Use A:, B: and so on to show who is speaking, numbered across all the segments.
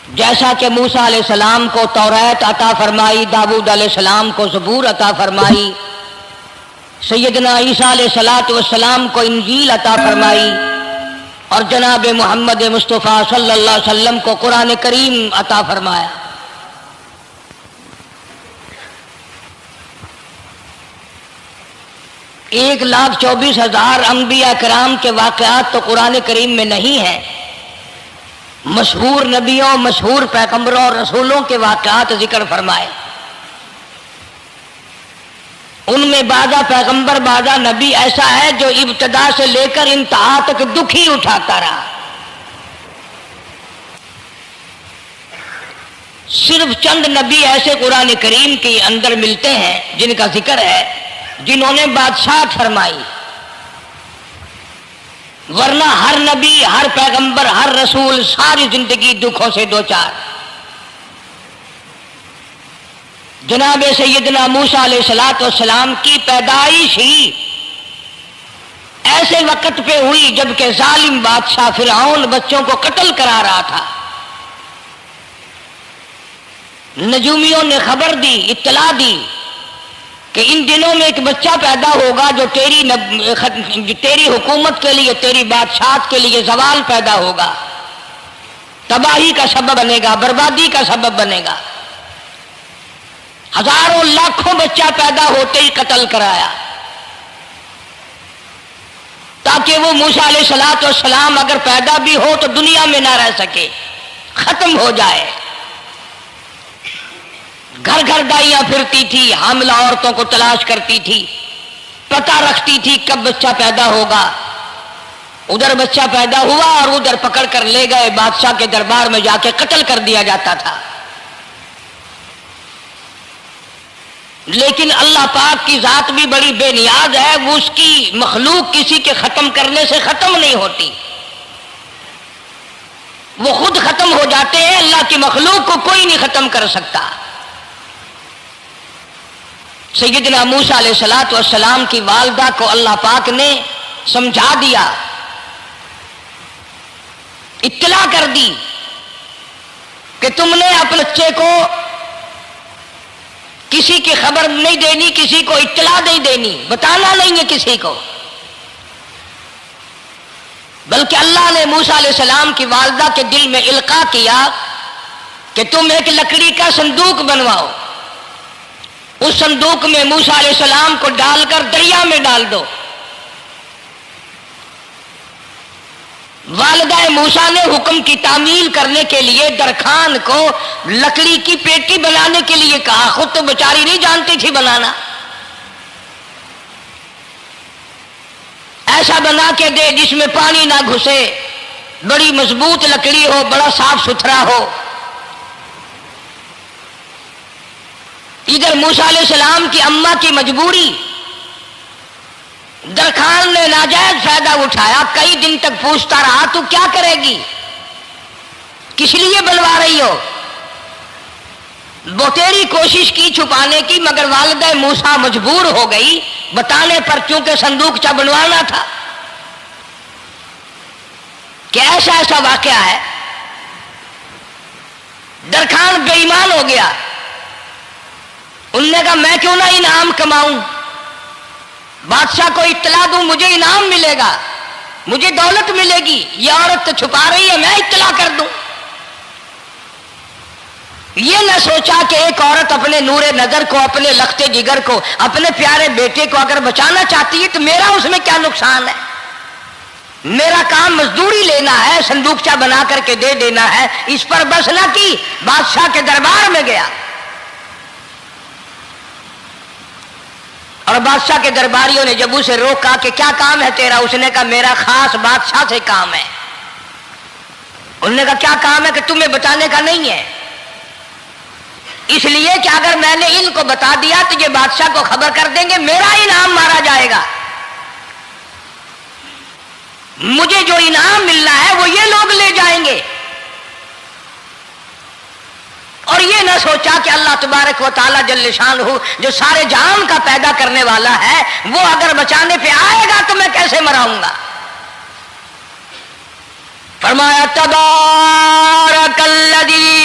A: جیسا کہ موسیٰ علیہ السلام کو تورات عطا فرمائی، داؤد علیہ السلام کو زبور عطا فرمائی، سیدنا عیسیٰ علیہ السلام کو انجیل عطا فرمائی، اور جناب محمد مصطفیٰ صلی اللہ علیہ وسلم کو قرآن کریم عطا فرمایا۔ 1,24,000 انبیاء کرام کے واقعات تو قرآن کریم میں نہیں ہیں، مشہور نبیوں، مشہور پیغمبروں اور رسولوں کے واقعات ذکر فرمائے۔ ان میں بعضا پیغمبر، بعضا نبی ایسا ہے جو ابتدا سے لے کر انتہا تک دکھ ہی اٹھاتا رہا۔ صرف چند نبی ایسے قرآن کریم کے اندر ملتے ہیں جن کا ذکر ہے، جنہوں نے بادشاہت فرمائی، ورنہ ہر نبی، ہر پیغمبر، ہر رسول ساری زندگی دکھوں سے دوچار۔ جناب سیدنا موسیٰ علیہ السلام کی پیدائش ہی ایسے وقت پہ ہوئی جبکہ ظالم بادشاہ فرعون بچوں کو قتل کرا رہا تھا۔ نجومیوں نے خبر دی، اطلاع دی کہ ان دنوں میں ایک بچہ پیدا ہوگا جو تیری حکومت کے لیے، تیری بادشاہت کے لیے زوال پیدا ہوگا، تباہی کا سبب بنے گا، بربادی کا سبب بنے گا۔ ہزاروں لاکھوں بچہ پیدا ہوتے ہی قتل کرایا تاکہ وہ موسیٰ علیہ السلام اگر پیدا بھی ہو تو دنیا میں نہ رہ سکے، ختم ہو جائے۔ گھر گھر دائیاں پھرتی تھی، حاملہ عورتوں کو تلاش کرتی تھی، پتہ رکھتی تھی کب بچہ پیدا ہوگا۔ ادھر بچہ پیدا ہوا اور ادھر پکڑ کر لے گئے، بادشاہ کے دربار میں جا کے قتل کر دیا جاتا تھا۔ لیکن اللہ پاک کی ذات بھی بڑی بے نیاز ہے، وہ اس کی مخلوق کسی کے ختم کرنے سے ختم نہیں ہوتی، وہ خود ختم ہو جاتے ہیں۔ اللہ کی مخلوق کو کوئی نہیں ختم کر سکتا۔ سیدنا موسیٰ علیہ السلام کی والدہ کو اللہ پاک نے سمجھا دیا، اطلاع کر دی کہ تم نے اپنے بچے کو کسی کی خبر نہیں دینی، کسی کو اطلاع نہیں دینی، بتانا نہیں ہے کسی کو، بلکہ اللہ نے موسیٰ علیہ السلام کی والدہ کے دل میں القاء کیا کہ تم ایک لکڑی کا صندوق بنواؤ، اس صندوق میں موسیٰ علیہ السلام کو ڈال کر دریا میں ڈال دو۔ والدہ موسیٰ نے حکم کی تعمیل کرنے کے لیے درخان کو لکڑی کی پیٹی بنانے کے لیے کہا، خود تو بیچاری نہیں جانتی تھی بنانا۔ ایسا بنا کے دے جس میں پانی نہ گھسے، بڑی مضبوط لکڑی ہو، بڑا صاف ستھرا ہو۔ ادھر موسیٰ علیہ السلام کی اماں کی مجبوری، درخان نے ناجائز فائدہ اٹھایا، کئی دن تک پوچھتا رہا تو کیا کرے گی، کس لیے بنوا رہی ہو؟ بتیری کوشش کی چھپانے کی، مگر والدہ موسیٰ مجبور ہو گئی بتانے پر، چونکہ صندوق بنوانا تھا۔ کہ ایسا واقعہ ہے، درخان بے ایمان ہو گیا۔ انہوں نے کہا میں کیوں نہ انعام کماؤں، بادشاہ کو اطلاع دوں، مجھے انعام ملے گا، مجھے دولت ملے گی، یہ عورت تو چھپا رہی ہے، میں اطلاع کر دوں۔ یہ نہ سوچا کہ ایک عورت اپنے نور نظر کو، اپنے لخت جگر کو، اپنے پیارے بیٹے کو اگر بچانا چاہتی ہے تو میرا اس میں کیا نقصان ہے؟ میرا کام مزدوری لینا ہے، صندوقچہ بنا کر کے دے دینا ہے۔ اس پر بس نہ کی، بادشاہ کے دربار میں گیا اور بادشاہ کے درباریوں نے جب اسے روکا کہ کیا کام ہے تیرا، اس نے کہا میرا خاص بادشاہ سے کام ہے۔ انہوں نے کہا کیا کام ہے؟ کہ تمہیں بتانے کا نہیں ہے، اس لیے کہ اگر میں نے ان کو بتا دیا تو یہ بادشاہ کو خبر کر دیں گے، میرا انعام مارا جائے گا، مجھے جو انعام ملنا ہے وہ یہ لوگ لے جائیں گے۔ اور یہ نہ سوچا کہ اللہ تبارک و تعالیٰ جل شانہ جو سارے جہان کا پیدا کرنے والا ہے، وہ اگر بچانے پہ آئے گا تو میں کیسے مراؤں گا۔ فرمایا تبارک الذی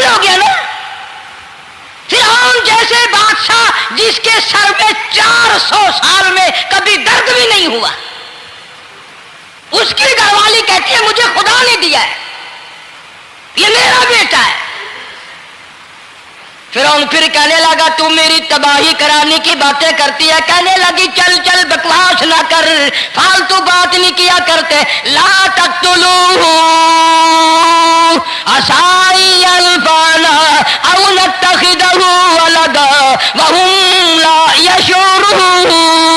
A: کمال ہو گیا نا. فرعون جیسے بادشاہ جس کے سر میں 400 سال میں کبھی درد بھی نہیں ہوا، اس کی گھر والی کہتی ہے مجھے خدا نے دیا ہے، یہ میرا بیٹا ہے. فرعون پھر کہنے لگا تو میری تباہی کرانے کی باتیں کرتی ہے. کہنے لگی چل چل بکواس نہ کر، فالتو بات نہیں کیا کرتے. لا تقتلوہ عسى ينفعنا او نتخذہ ولدا وهم لا يشعرون.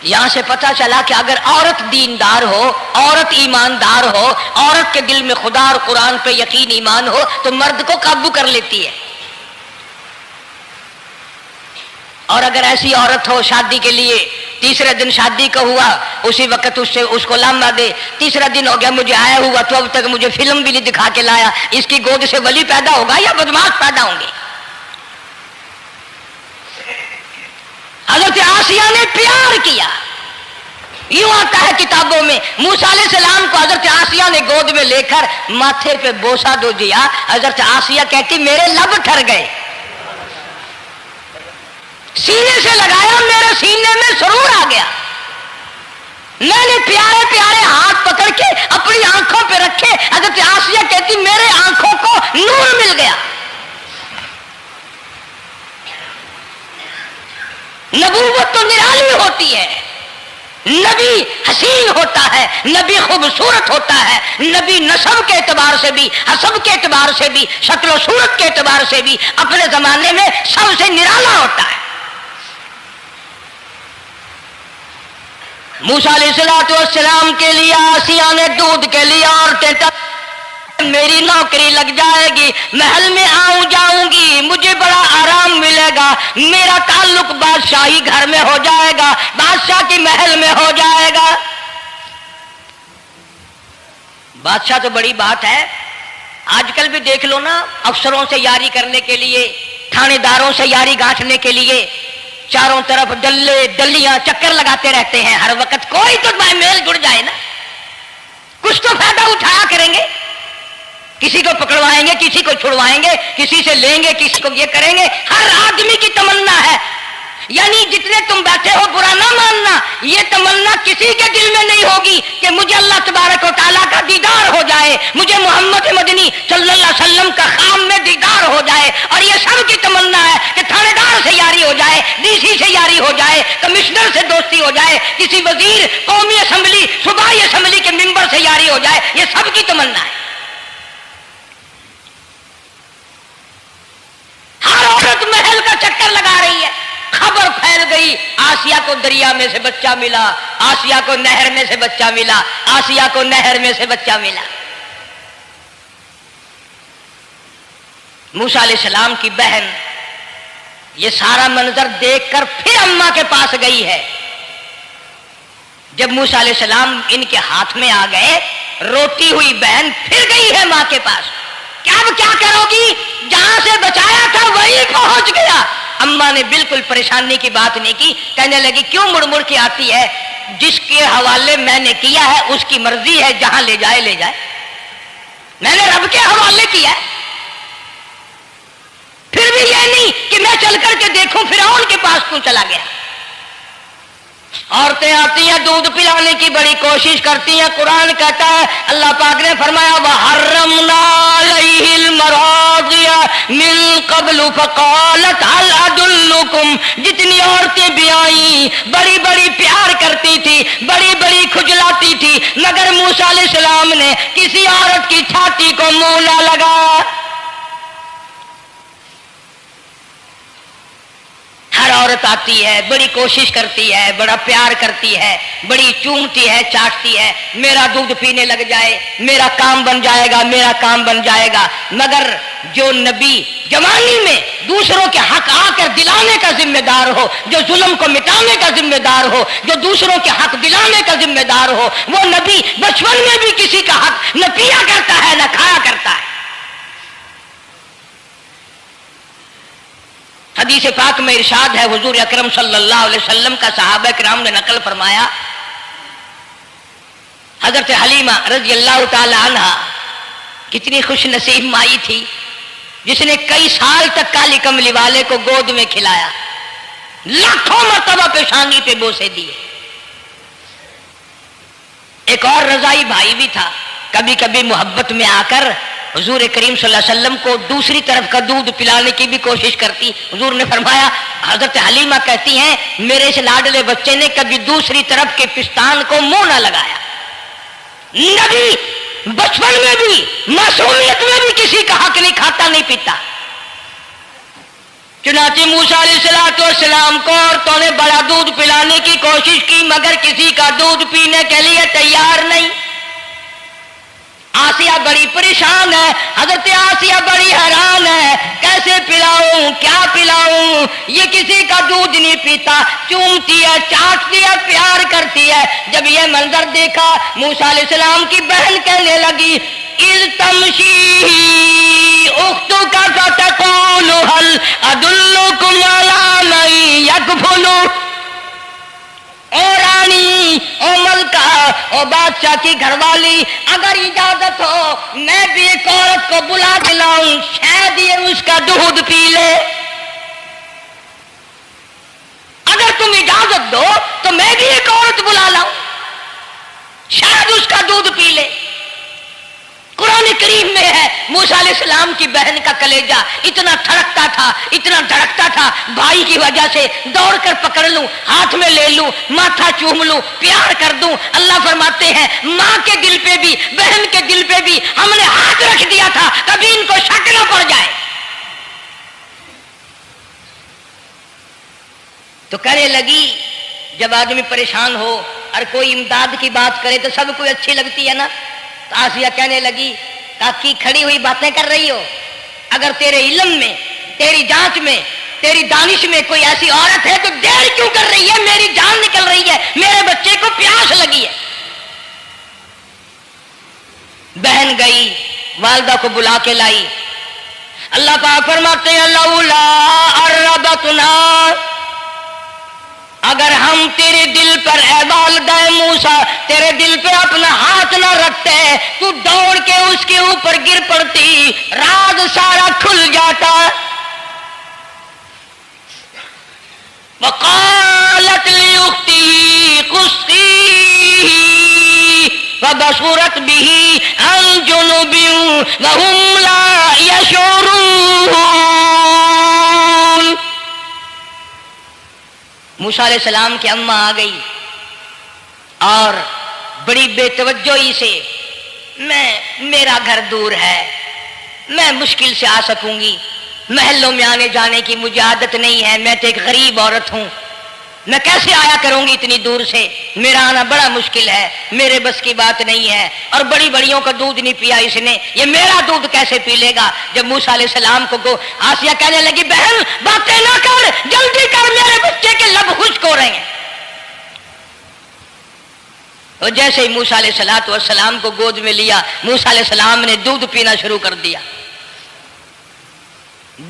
A: یہاں سے پتہ چلا کہ اگر عورت دیندار ہو، عورت ایماندار ہو، عورت کے دل میں خدا اور قرآن پہ یقین ایمان ہو تو مرد کو قابو کر لیتی ہے. اور اگر ایسی عورت ہو شادی کے لیے تیسرے دن شادی کا ہوا اسی وقت اس کو لامہ دے، تیسرا دن ہو گیا مجھے آیا ہوا تو اب تک مجھے فلم بھی نہیں دکھا کے لایا، اس کی گود سے ولی پیدا ہوگا یا بدماش پیدا ہوں گے؟ حضرت آسیہ نے پیار کیا. یوں آتا ہے کتابوں میں موسیٰ علیہ السلام کو حضرت آسیہ نے گود میں لے کر ماتھے پہ بوسہ دو دیا. حضرت آسیہ کہتی میرے لب ٹھر گئے، سینے سے لگایا میرے سینے میں سرور آ گیا. میں نے پیارے پیارے ہاتھ پکڑ کے اپنی آنکھوں پہ رکھے. حضرت آسیہ کہتی میرے آنکھوں کو نور مل گیا. نبوت تو نرالی ہوتی ہے، نبی حسین ہوتا ہے، نبی خوبصورت ہوتا ہے، نبی نسب کے اعتبار سے بھی، حسب کے اعتبار سے بھی، شکل و صورت کے اعتبار سے بھی اپنے زمانے میں سب سے نرالا ہوتا ہے. موسیٰ علیہ السلام کے لیے آسیہ نے دودھ کے لیے عورتیں میری نوکری لگ جائے گی، محل میں آؤں جاؤں گی، مجھے بڑا آرام ملے گا، میرا تعلق بادشاہی گھر میں ہو جائے گا، بادشاہ کی محل میں ہو جائے گا. بادشاہ تو بڑی بات ہے. آج کل بھی دیکھ لو نا، افسروں سے یاری کرنے کے لیے، تھانے داروں سے یاری گانٹھنے کے لیے چاروں طرف ڈلے ڈلیاں چکر لگاتے رہتے ہیں ہر وقت. کوئی تو میل جڑ جائے نا، کچھ تو فائدہ اٹھایا کریں گے. کسی کو پکڑوائیں گے، کسی کو چھڑوائیں گے، کسی سے لیں گے، کسی کو یہ کریں گے. ہر آدمی کی تمنا ہے، یعنی جتنے تم بیٹھے ہو برا نہ ماننا، یہ تمنا کسی کے دل میں نہیں ہوگی کہ مجھے اللہ تبارک و تعالیٰ کا دیدار ہو جائے، مجھے محمد مدنی صلی اللہ علیہ وسلم کا خام میں دیدار ہو جائے. اور یہ سب کی تمنا ہے کہ تھانے دار سے یاری ہو جائے، ڈی سی سے یاری ہو جائے، کمشنر سے دوستی ہو جائے، کسی وزیر، قومی اسمبلی، صوبائی اسمبلی کے ممبر سے یاری ہو جائے. یہ سب کی تمنا ہے. ہر عورت محل کا چکر لگا رہی ہے. خبر پھیل گئی آسیہ کو دریا میں سے بچہ ملا، آسیہ کو نہر میں سے بچہ ملا، آسیہ کو نہر میں سے بچہ ملا. موسیٰ علیہ السلام کی بہن یہ سارا منظر دیکھ کر پھر اماں کے پاس گئی ہے. جب موسیٰ علیہ السلام ان کے ہاتھ میں آ گئے، روتی ہوئی بہن پھر گئی ہے ماں کے پاس. کیا کرو گی؟ جہاں سے بچایا تھا وہیں پہنچ گیا. اماں نے بالکل پریشانی کی بات نہیں کی، کہنے لگی کیوں مڑ مڑ کے آتی ہے؟ جس کے حوالے میں نے کیا ہے اس کی مرضی ہے، جہاں لے جائے لے جائے. میں نے رب کے حوالے کیا ہے. پھر بھی یہ نہیں کہ میں چل کر کے دیکھوں فرعون کے پاس کیوں چلا گیا. عورتیں آتی ہیں دودھ پلانے کی بڑی کوشش کرتی ہیں. قرآن کہتا ہے، اللہ پاک نے فرمایا وَحَرَّمْنَا عَلَيْهِ الْمَرَاضِعَ مِن قَبْلُ فَقَالَتْ هَلْ أَدُلُّكُمْ. جتنی عورتیں بھی آئیں بڑی بڑی پیار کرتی تھی، بڑی بڑی کھجلاتی تھی، مگر موسیٰ علیہ السلام نے کسی عورت کی چھاتی کو منہ نہ لگایا. ہر عورت آتی ہے، بڑی کوشش کرتی ہے، بڑا پیار کرتی ہے، بڑی چومتی ہے، چاٹتی ہے، میرا دودھ پینے لگ جائے، میرا کام بن جائے گا، میرا کام بن جائے گا. مگر جو نبی جوانی میں دوسروں کے حق آ کر دلانے کا ذمہ دار ہو، جو ظلم کو مٹانے کا ذمہ دار ہو، جو دوسروں کے حق دلانے کا ذمہ دار ہو، وہ نبی بچپن میں بھی کسی کا حق نہ پیا کرتا ہے نہ کھایا کرتا ہے. حدیث پاک میں ارشاد ہے، حضور اکرم صلی اللہ علیہ وسلم کا صحابہ کرام نے نقل فرمایا، حضرت حلیمہ رضی اللہ تعالی عنہا کتنی خوش نصیب مائی تھی جس نے کئی سال تک کالی کملی والے کو گود میں کھلایا، لاکھوں مرتبہ پیشانی پہ بوسے دیے۔ ایک اور رضائی بھائی بھی تھا، کبھی کبھی محبت میں آ کر حضور کریم صلی اللہ علیہ وسلم کو دوسری طرف کا دودھ پلانے کی بھی کوشش کرتی۔ حضور نے فرمایا، حضرت حلیمہ کہتی ہیں میرے اس لاڈلے بچے نے کبھی دوسری طرف کے پستان کو منہ نہ لگایا۔ نبی بچپن میں بھی معصومیت میں بھی کسی کا حق نہیں کھاتا نہیں پیتا۔ چنانچہ موسیٰ علیہ السلام کو عورتوں نے بڑا دودھ پلانے کی کوشش کی مگر کسی کا دودھ پینے کے لیے تیار نہیں۔ آسیہ بڑی پریشان ہے، حضرت آسیہ بڑی حیران ہے، کیسے پلاؤں کیا پلاؤں، یہ کسی کا دودھ نہیں پیتا، چومتی ہے چاٹتی ہے پیار کرتی ہے۔ جب یہ منظر دیکھا موسیٰ علیہ السلام کی بہن کہنے لگی اذ تمشی اختک فتقول هل ادلکم علی من یکفل، او رانی او ملکہ او بادشاہ کی گھر والی، اگر اجازت ہو میں بھی ایک عورت کو بلا دلاؤں، شاید یہ اس کا دودھ پی لے۔ اگر تم اجازت دو تو میں بھی ایک عورت بلا لاؤں، شاید اس کا دودھ پی لے۔ قرآن کریم میں ہے موسیٰ علیہ السلام کی بہن کا کلیجہ اتنا تھڑکتا تھا اتنا دھڑکتا تھا، بھائی کی وجہ سے دوڑ کر پکڑ لوں، ہاتھ میں لے لوں، ماتھا چوم لوں، پیار کر دوں۔ اللہ فرماتے ہیں ماں کے دل پہ بھی بہن کے دل پہ بھی ہم نے ہاتھ رکھ دیا تھا کبھی ان کو شک نہ پڑ جائے۔ تو کہنے لگی جب آدمی پریشان ہو اور کوئی امداد کی بات کرے تو سب کو اچھی لگتی ہے نا۔ آسیہ کہنے لگی کاکی کھڑی ہوئی باتیں کر رہی ہو، اگر تیرے علم میں تیری جانچ میں تیری دانش میں کوئی ایسی عورت ہے تو دیر کیوں کر رہی ہے، میری جان نکل رہی ہے، میرے بچے کو پیاس لگی ہے۔ بہن گئی والدہ کو بلا کے لائی۔ اللہ پاک فرماتے ہیں لولا اربتنا، اگر ہم تیرے دل پر اے والدہ موسیٰ تیرے دل پہ اپنا ہاتھ نہ رکھتے تو دوڑ کے اس کے اوپر گر پڑتی، راز سارا کھل جاتا۔ وقالت لاختہ قصیہ فبصرت به عن جنب وهم لا يشعرون۔ موسیٰ علیہ السلام کی اماں آ گئی اور بڑی بے توجہی سے میرا گھر دور ہے، میں مشکل سے آ سکوں گی، محلوں میں آنے جانے کی مجھے عادت نہیں ہے، میں تو ایک غریب عورت ہوں، میں کیسے آیا کروں گی اتنی دور سے، میرا آنا بڑا مشکل ہے، میرے بس کی بات نہیں ہے، اور بڑی بڑیوں کا دودھ نہیں پیا اس نے، یہ میرا دودھ کیسے پی لے گا۔ جب موسیٰ علیہ السلام کو آسیہ کہنے لگی بہن باتیں نہ کر، جلدی کر، میرے بچے کے لب خشک ہو رہے ہیں۔ اور جیسے ہی موسیٰ علیہ السلام کو گود میں لیا، موسیٰ علیہ السلام نے دودھ پینا شروع کر دیا،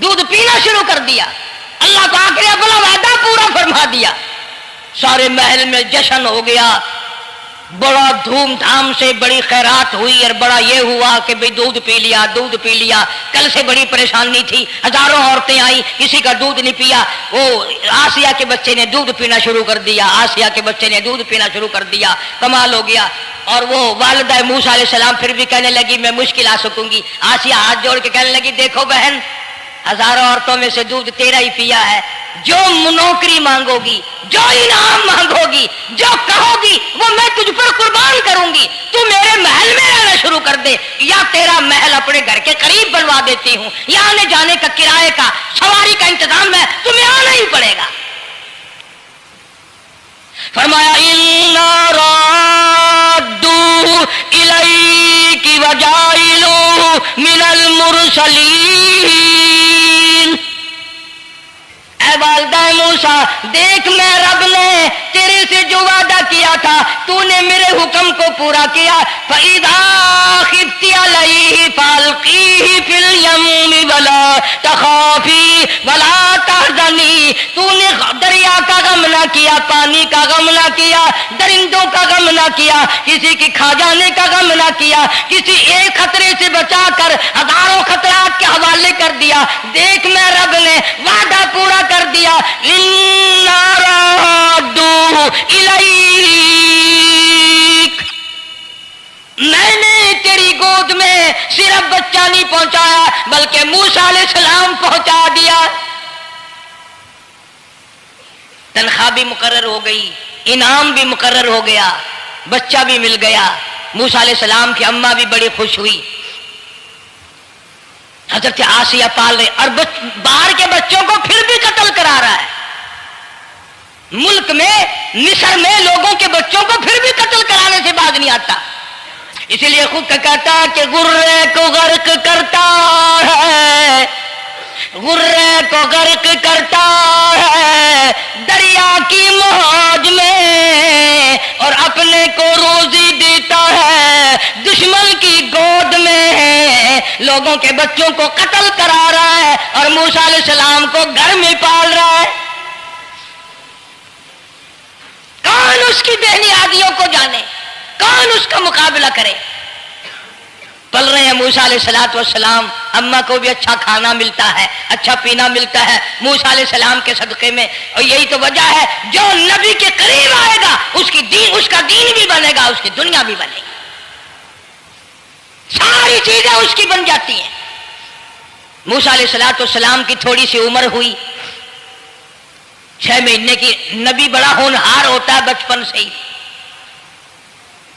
A: دودھ پینا شروع کر دیا۔ اللہ پاک نے اپنا وعدہ پورا فرما دیا، سارے محل میں جشن ہو گیا، بڑا دھوم دھام سے بڑی خیرات ہوئی، اور بڑا یہ ہوا کہ بھئی دودھ پی لیا دودھ پی لیا۔ کل سے بڑی پریشانی تھی، ہزاروں عورتیں آئی، کسی کا دودھ نہیں پیا۔ وہ آسیہ کے بچے نے دودھ پینا شروع کر دیا، آسیہ کے بچے نے دودھ پینا شروع کر دیا، کمال ہو گیا۔ اور وہ والدہ موسیٰ علیہ السلام پھر بھی کہنے لگی میں مشکل آ سکوں گی۔ آسیہ ہاتھ جوڑ کے کہنے لگی دیکھو بہن، ہزاروں عورتوں میں سے دودھ تیرا ہی پیا ہے، جو نوکری مانگو گی، جو انعام مانگو گی، جو کہو گی وہ میں تجھ پر قربان کروں گی، تو میرے محل میں رہنا شروع کر دے، یا تیرا محل اپنے گھر کے قریب بنوا دیتی ہوں، یا آنے جانے کا کرائے کا سواری کا انتظام ہے، تمہیں آنا ہی پڑے گا۔ فرمایا اِنَّا رَادُّوهُ إِلَيْكِ وَجَاعِلُوهُ مِنَ الْمُرْسَلِينَ۔ اے والدہ موسیٰ دیکھ، میں رب نے تیرے سے جو وعدہ کیا تھا تو نے میرے حکم کو پورا کیا۔ فَإِذَا خِفْتِ عَلَيْهِ فَأَلْقِيهِ فِي الْيَمِّ وَلَا تَخَافِي وَلَا تَحْزَنِي، تو نے دریا ہوا کا غم نہ کیا، پانی کا غم نہ کیا، درندوں کا غم نہ کیا، کسی کی کھا جانے کا غم نہ کیا، کسی ایک خطرے سے بچا کر ہزاروں خطرات کے حوالے کر دیا۔ دیکھ میں رب نے وعدہ پورا کر دیا، اِنَّا رَادُّوهُ إِلَيْكَ، میں نے تیری گود میں صرف بچہ نہیں پہنچایا بلکہ موسیٰ علیہ السلام پہنچا دیا۔ تنخواہ بھی مقرر ہو گئی، انعام بھی مقرر ہو گیا، بچہ بھی مل گیا۔ موسیٰ علیہ السلام کی اماں بھی بڑی خوش ہوئی۔ حضرت آسیہ پال رہے اور باہر کے بچوں کو پھر بھی قتل کرا رہا ہے۔ ملک میں مصر میں لوگوں کے بچوں کو پھر بھی قتل کرانے سے باز نہیں آتا۔ اسی لیے خود کہتا کہ غرے کو غرق کرتا ہے، غرے کو غرق کرتا ہے دریا کی موج میں، اور اپنے کو روزی دیتا ہے دشمن کی گود میں۔ لوگوں کے بچوں کو قتل کرا رہا ہے اور موسیٰ علیہ السلام کو گھر میں پال رہا ہے۔ کون اس کی بےنیادیوں کو جانے، کون اس کا مقابلہ کرے؟ پل رہے ہیں موسیٰ علیہ السلام، اماں کو بھی اچھا کھانا ملتا ہے، اچھا پینا ملتا ہے موسیٰ علیہ السلام کے صدقے میں۔ اور یہی تو وجہ ہے جو نبی کے قریب آئے گا اس کا دین بھی بنے گا، اس کی دنیا بھی بنے گی، ساری چیزیں اس کی بن جاتی ہیں۔ موسیٰ علیہ السلام کی تھوڑی سی عمر ہوئی، 6 مہینے کی۔ نبی بڑا ہونہار ہوتا ہے بچپن سے ہی۔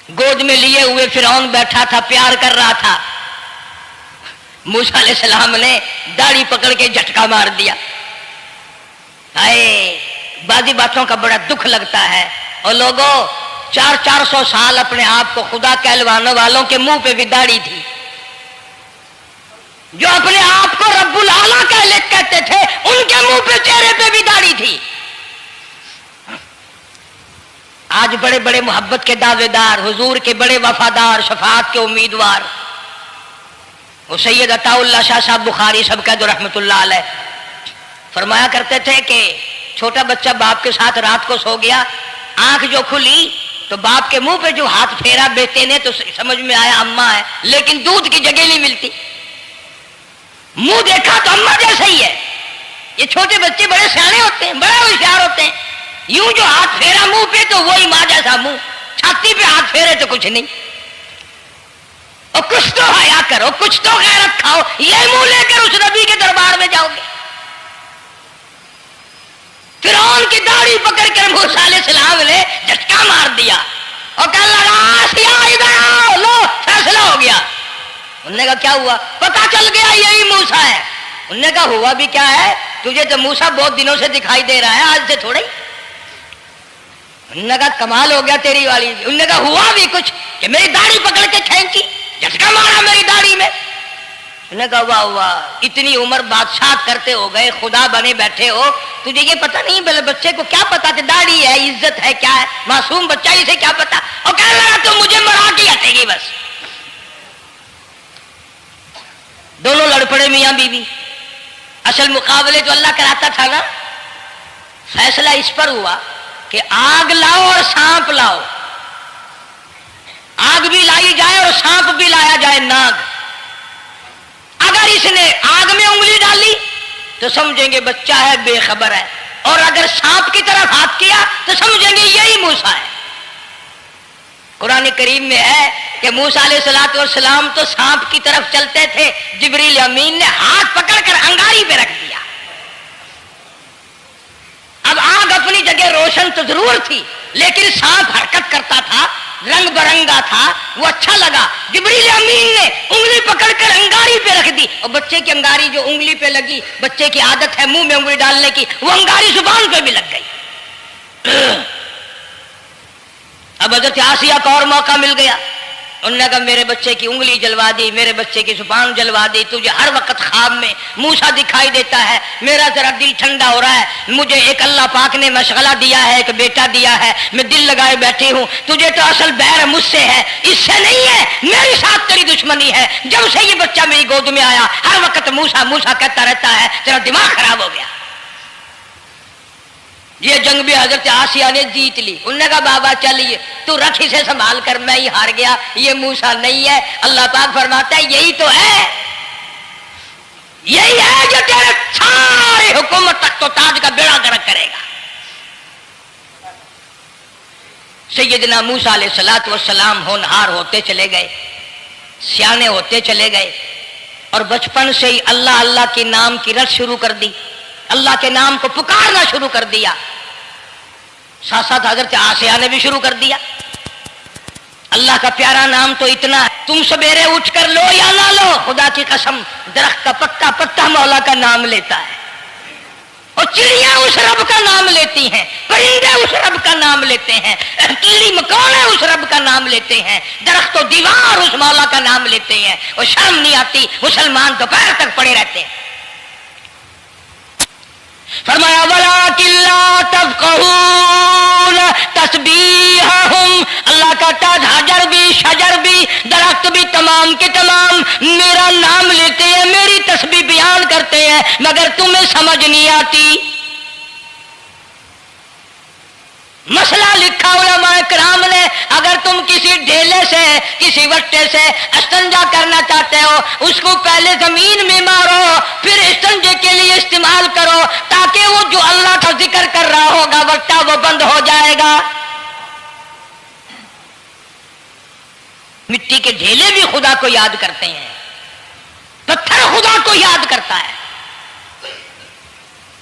A: گود میں لیے ہوئے فرعون بیٹھا تھا، پیار کر رہا تھا۔ موسیٰ علیہ السلام نے داڑھی پکڑ کے جھٹکا مار دیا۔ بعضی باتوں کا بڑا دکھ لگتا ہے، اور لوگوں 400 سال اپنے آپ کو خدا کہلوانے والوں کے منہ پہ بھی داڑھی تھی، جو اپنے آپ کو رب العالی کہتے تھے ان کے منہ پہ چہرے پہ بھی داڑھی تھی۔ آج بڑے بڑے محبت کے دعوے دار، حضور کے بڑے وفادار، شفاعت کے امیدوار، وہ سید عطا اللہ شاہ صاحب بخاری سب کا جو رحمت اللہ علیہ فرمایا کرتے تھے کہ چھوٹا بچہ باپ کے ساتھ رات کو سو گیا، آنکھ جو کھلی تو باپ کے منہ پہ جو ہاتھ پھیرا بیٹے نے تو سمجھ میں آیا اماں ہے، لیکن دودھ کی جگہ نہیں ملتی۔ منہ دیکھا تو اماں جیسا ہی ہے۔ یہ چھوٹے بچے بڑے سیانے ہوتے ہیں، بڑے ہوشیار ہوتے ہیں۔ یوں جو ہاتھ پھیرا منہ پہ تو وہی ماں جیسا منہ، چھاتی پہ ہاتھ پھیرے تو کچھ نہیں۔ اور کچھ تو حیا کرو، کچھ تو غیرت کھاؤ، یہ منہ لے کر اس نبی کے دربار میں جاؤ گے؟ فرعون کی داڑھی پکڑ کر موسیٰ علیہ السلام نے جھٹکا مار دیا اور کہا لگا آسیہ ادھر آؤ، لو فیصلہ ہو گیا۔ انہوں نے کہا کیا ہوا؟ پتہ چل گیا یہی موسیٰ ہے۔ انہوں نے کہا ہوا بھی کیا ہے؟ تجھے تو موسیٰ بہت دنوں سے دکھائی دے رہا ہے، آج سے تھوڑا ہی۔ انہوں نے کہا کمال ہو گیا تیری والی۔ انہوں نے کہا ہوا بھی کچھ کہ میری داڑھی پکڑ کے کھینچی، جھٹکا مارا میری داڑھی میں۔ انہوں نے کہا واہ واہ، اتنی عمر بادشاہت کرتے ہو گئے، خدا بنے بیٹھے ہو، تجھے یہ پتہ نہیں؟ بلے بچے کو کیا پتا کہ داڑھی ہے، عزت ہے، کیا ہے؟ معصوم بچہ اسے کیا پتا؟ اور کہنے لگا تو مجھے مرا کے ہٹے گی بس۔ دونوں لڑ پڑے میاں بیوی۔ اصل مقابلے تو اللہ کراتا تھا نا۔ فیصلہ اس پر ہوا کہ آگ لاؤ اور سانپ لاؤ، آگ بھی لائی جائے اور سانپ بھی لایا جائے، ناگ۔ اگر اس نے آگ میں انگلی ڈالی تو سمجھیں گے بچہ ہے، بے خبر ہے، اور اگر سانپ کی طرف ہاتھ کیا تو سمجھیں گے یہی موسیٰ ہے۔ قرآن کریم میں ہے کہ موسیٰ علیہ السلام تو سانپ کی طرف چلتے تھے، جبریل امین نے ہاتھ پکڑ کر انگاری پہ رکھ دیا۔ اب آگ اپنی جگہ روشن تو ضرور تھی، لیکن سانپ حرکت کرتا تھا، رنگ برنگا تھا، وہ اچھا لگا۔ جبریل امین نے انگلی پکڑ کر انگاری پہ رکھ دی، اور بچے کی انگاری جو انگلی پہ لگی، بچے کی عادت ہے منہ میں انگلی ڈالنے کی، وہ انگاری زبان پہ بھی لگ گئی۔ اب حضرت آسیہ کو اور موقع مل گیا۔ انہوں نے کہا میرے بچے کی انگلی جلوا دی، میرے بچے کی زبان جلوا دی، تجھے ہر وقت خواب میں موسیٰ دکھائی دیتا ہے، میرا ذرا دل ٹھنڈا ہو رہا ہے، مجھے ایک اللہ پاک نے مشغلہ دیا ہے، ایک بیٹا دیا ہے، میں دل لگائے بیٹھی ہوں، تجھے تو اصل بیر مجھ سے ہے، اس سے نہیں ہے، میرے ساتھ تیری دشمنی ہے۔ جب سے یہ بچہ میری گود میں آیا ہر وقت موسیٰ موسیٰ کہتا رہتا ہے، تیرا دماغ خراب ہو گیا۔ یہ جنگ بھی حضرت آسیہ نے جیت لی. انہوں نے کہا بابا چلیے تو رکھ اسے سنبھال کر، میں ہی ہار گیا، یہ موسیٰ نہیں ہے. اللہ پاک فرماتا ہے یہی تو ہے، یہی ہے جو تیرے سارے حکومت تک تو تاج کا بیڑا گرک کرے گا. سیدنا موسیٰ علیہ الصلوۃ والسلام ہونہار ہوتے چلے گئے، سیانے ہوتے چلے گئے، اور بچپن سے ہی اللہ اللہ کے نام کی رٹ شروع کر دی، اللہ کے نام کو پکارنا شروع کر دیا. ساتھ ساتھ حضرت آسیہ نے بھی شروع کر دیا. اللہ کا پیارا نام تو اتنا ہے، تم سویرے اٹھ کر لو یا نہ لو، خدا کی قسم درخت کا پتا پتا مولا کا نام لیتا ہے، اور چڑیاں اس رب کا نام لیتی ہیں، پرندے اس رب کا نام لیتے ہیں، کیڑی مکوڑے اس رب کا نام لیتے ہیں، درخت و دیوار اس مولا کا نام لیتے ہیں. اور شرم نہیں آتی، مسلمان دوپہر تک پڑے رہتے ہیں. فرمایا وَلَٰكِن لَّا تَفْقَهُونَ تَسْبِيحَهُمْ، اللہ کا تاج حجر بھی، شجر بھی، درخت بھی تمام کے تمام میرا نام لیتے ہیں، میری تسبیح بیان کرتے ہیں، مگر تمہیں سمجھ نہیں آتی. مسئلہ لکھا علماء کرام نے، اگر تم کسی ڈھیلے سے کسی وٹے سے استنجا کرنا چاہتے ہو، اس کو پہلے زمین میں مارو، پھر استنجے کے لیے استعمال کرو، تاکہ وہ جو اللہ کا ذکر کر رہا ہوگا وٹا وہ بند ہو جائے گا. مٹی کے ڈھیلے بھی خدا کو یاد کرتے ہیں، پتھر خدا کو یاد کرتا ہے.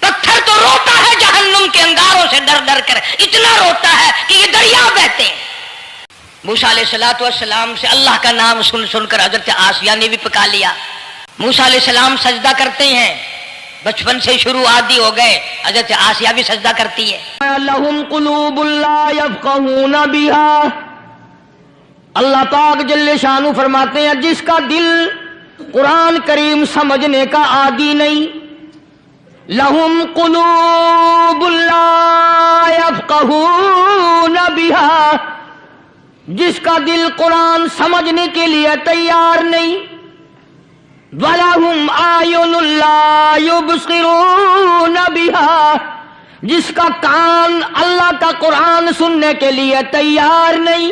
A: پتھر تو روتا ہے جہنم کے انگاروں سے ڈر ڈر کر، اتنا روتا ہے کہ یہ دریا بہتے ہیں. موسیٰ علیہ الصلوۃ والسلام سے اللہ کا نام سن سن کر حضرت آسیہ نے بھی پکا لیا. موسیٰ علیہ السلام سجدہ کرتے ہیں، بچپن سے شروع عادی ہو گئے. حضرت آسیہ بھی سجدہ کرتی ہے. لَهُمْ قُلُوبٌ لَّا يَفْقَهُونَ بِهَا، اللہ پاک جل شانہ فرماتے ہیں جس کا دل قرآن کریم سمجھنے کا عادی نہیں. لہم قلوب لا یفقہون بہا، جس کا دل قرآن سمجھنے کے لیے تیار نہیں. وَلَهُمْ أَعْيُنٌ لَا يُبْصِرُونَ بِهَا، جس کا کان اللہ کا قرآن سننے کے لیے تیار نہیں.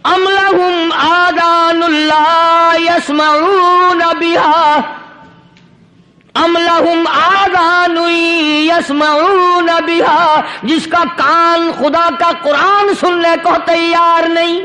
A: ام لہم آذان لا یسمعون بہا، ام لہم آذان یسمعون بہا، جس کا کان خدا کا قرآن سننے کو تیار نہیں.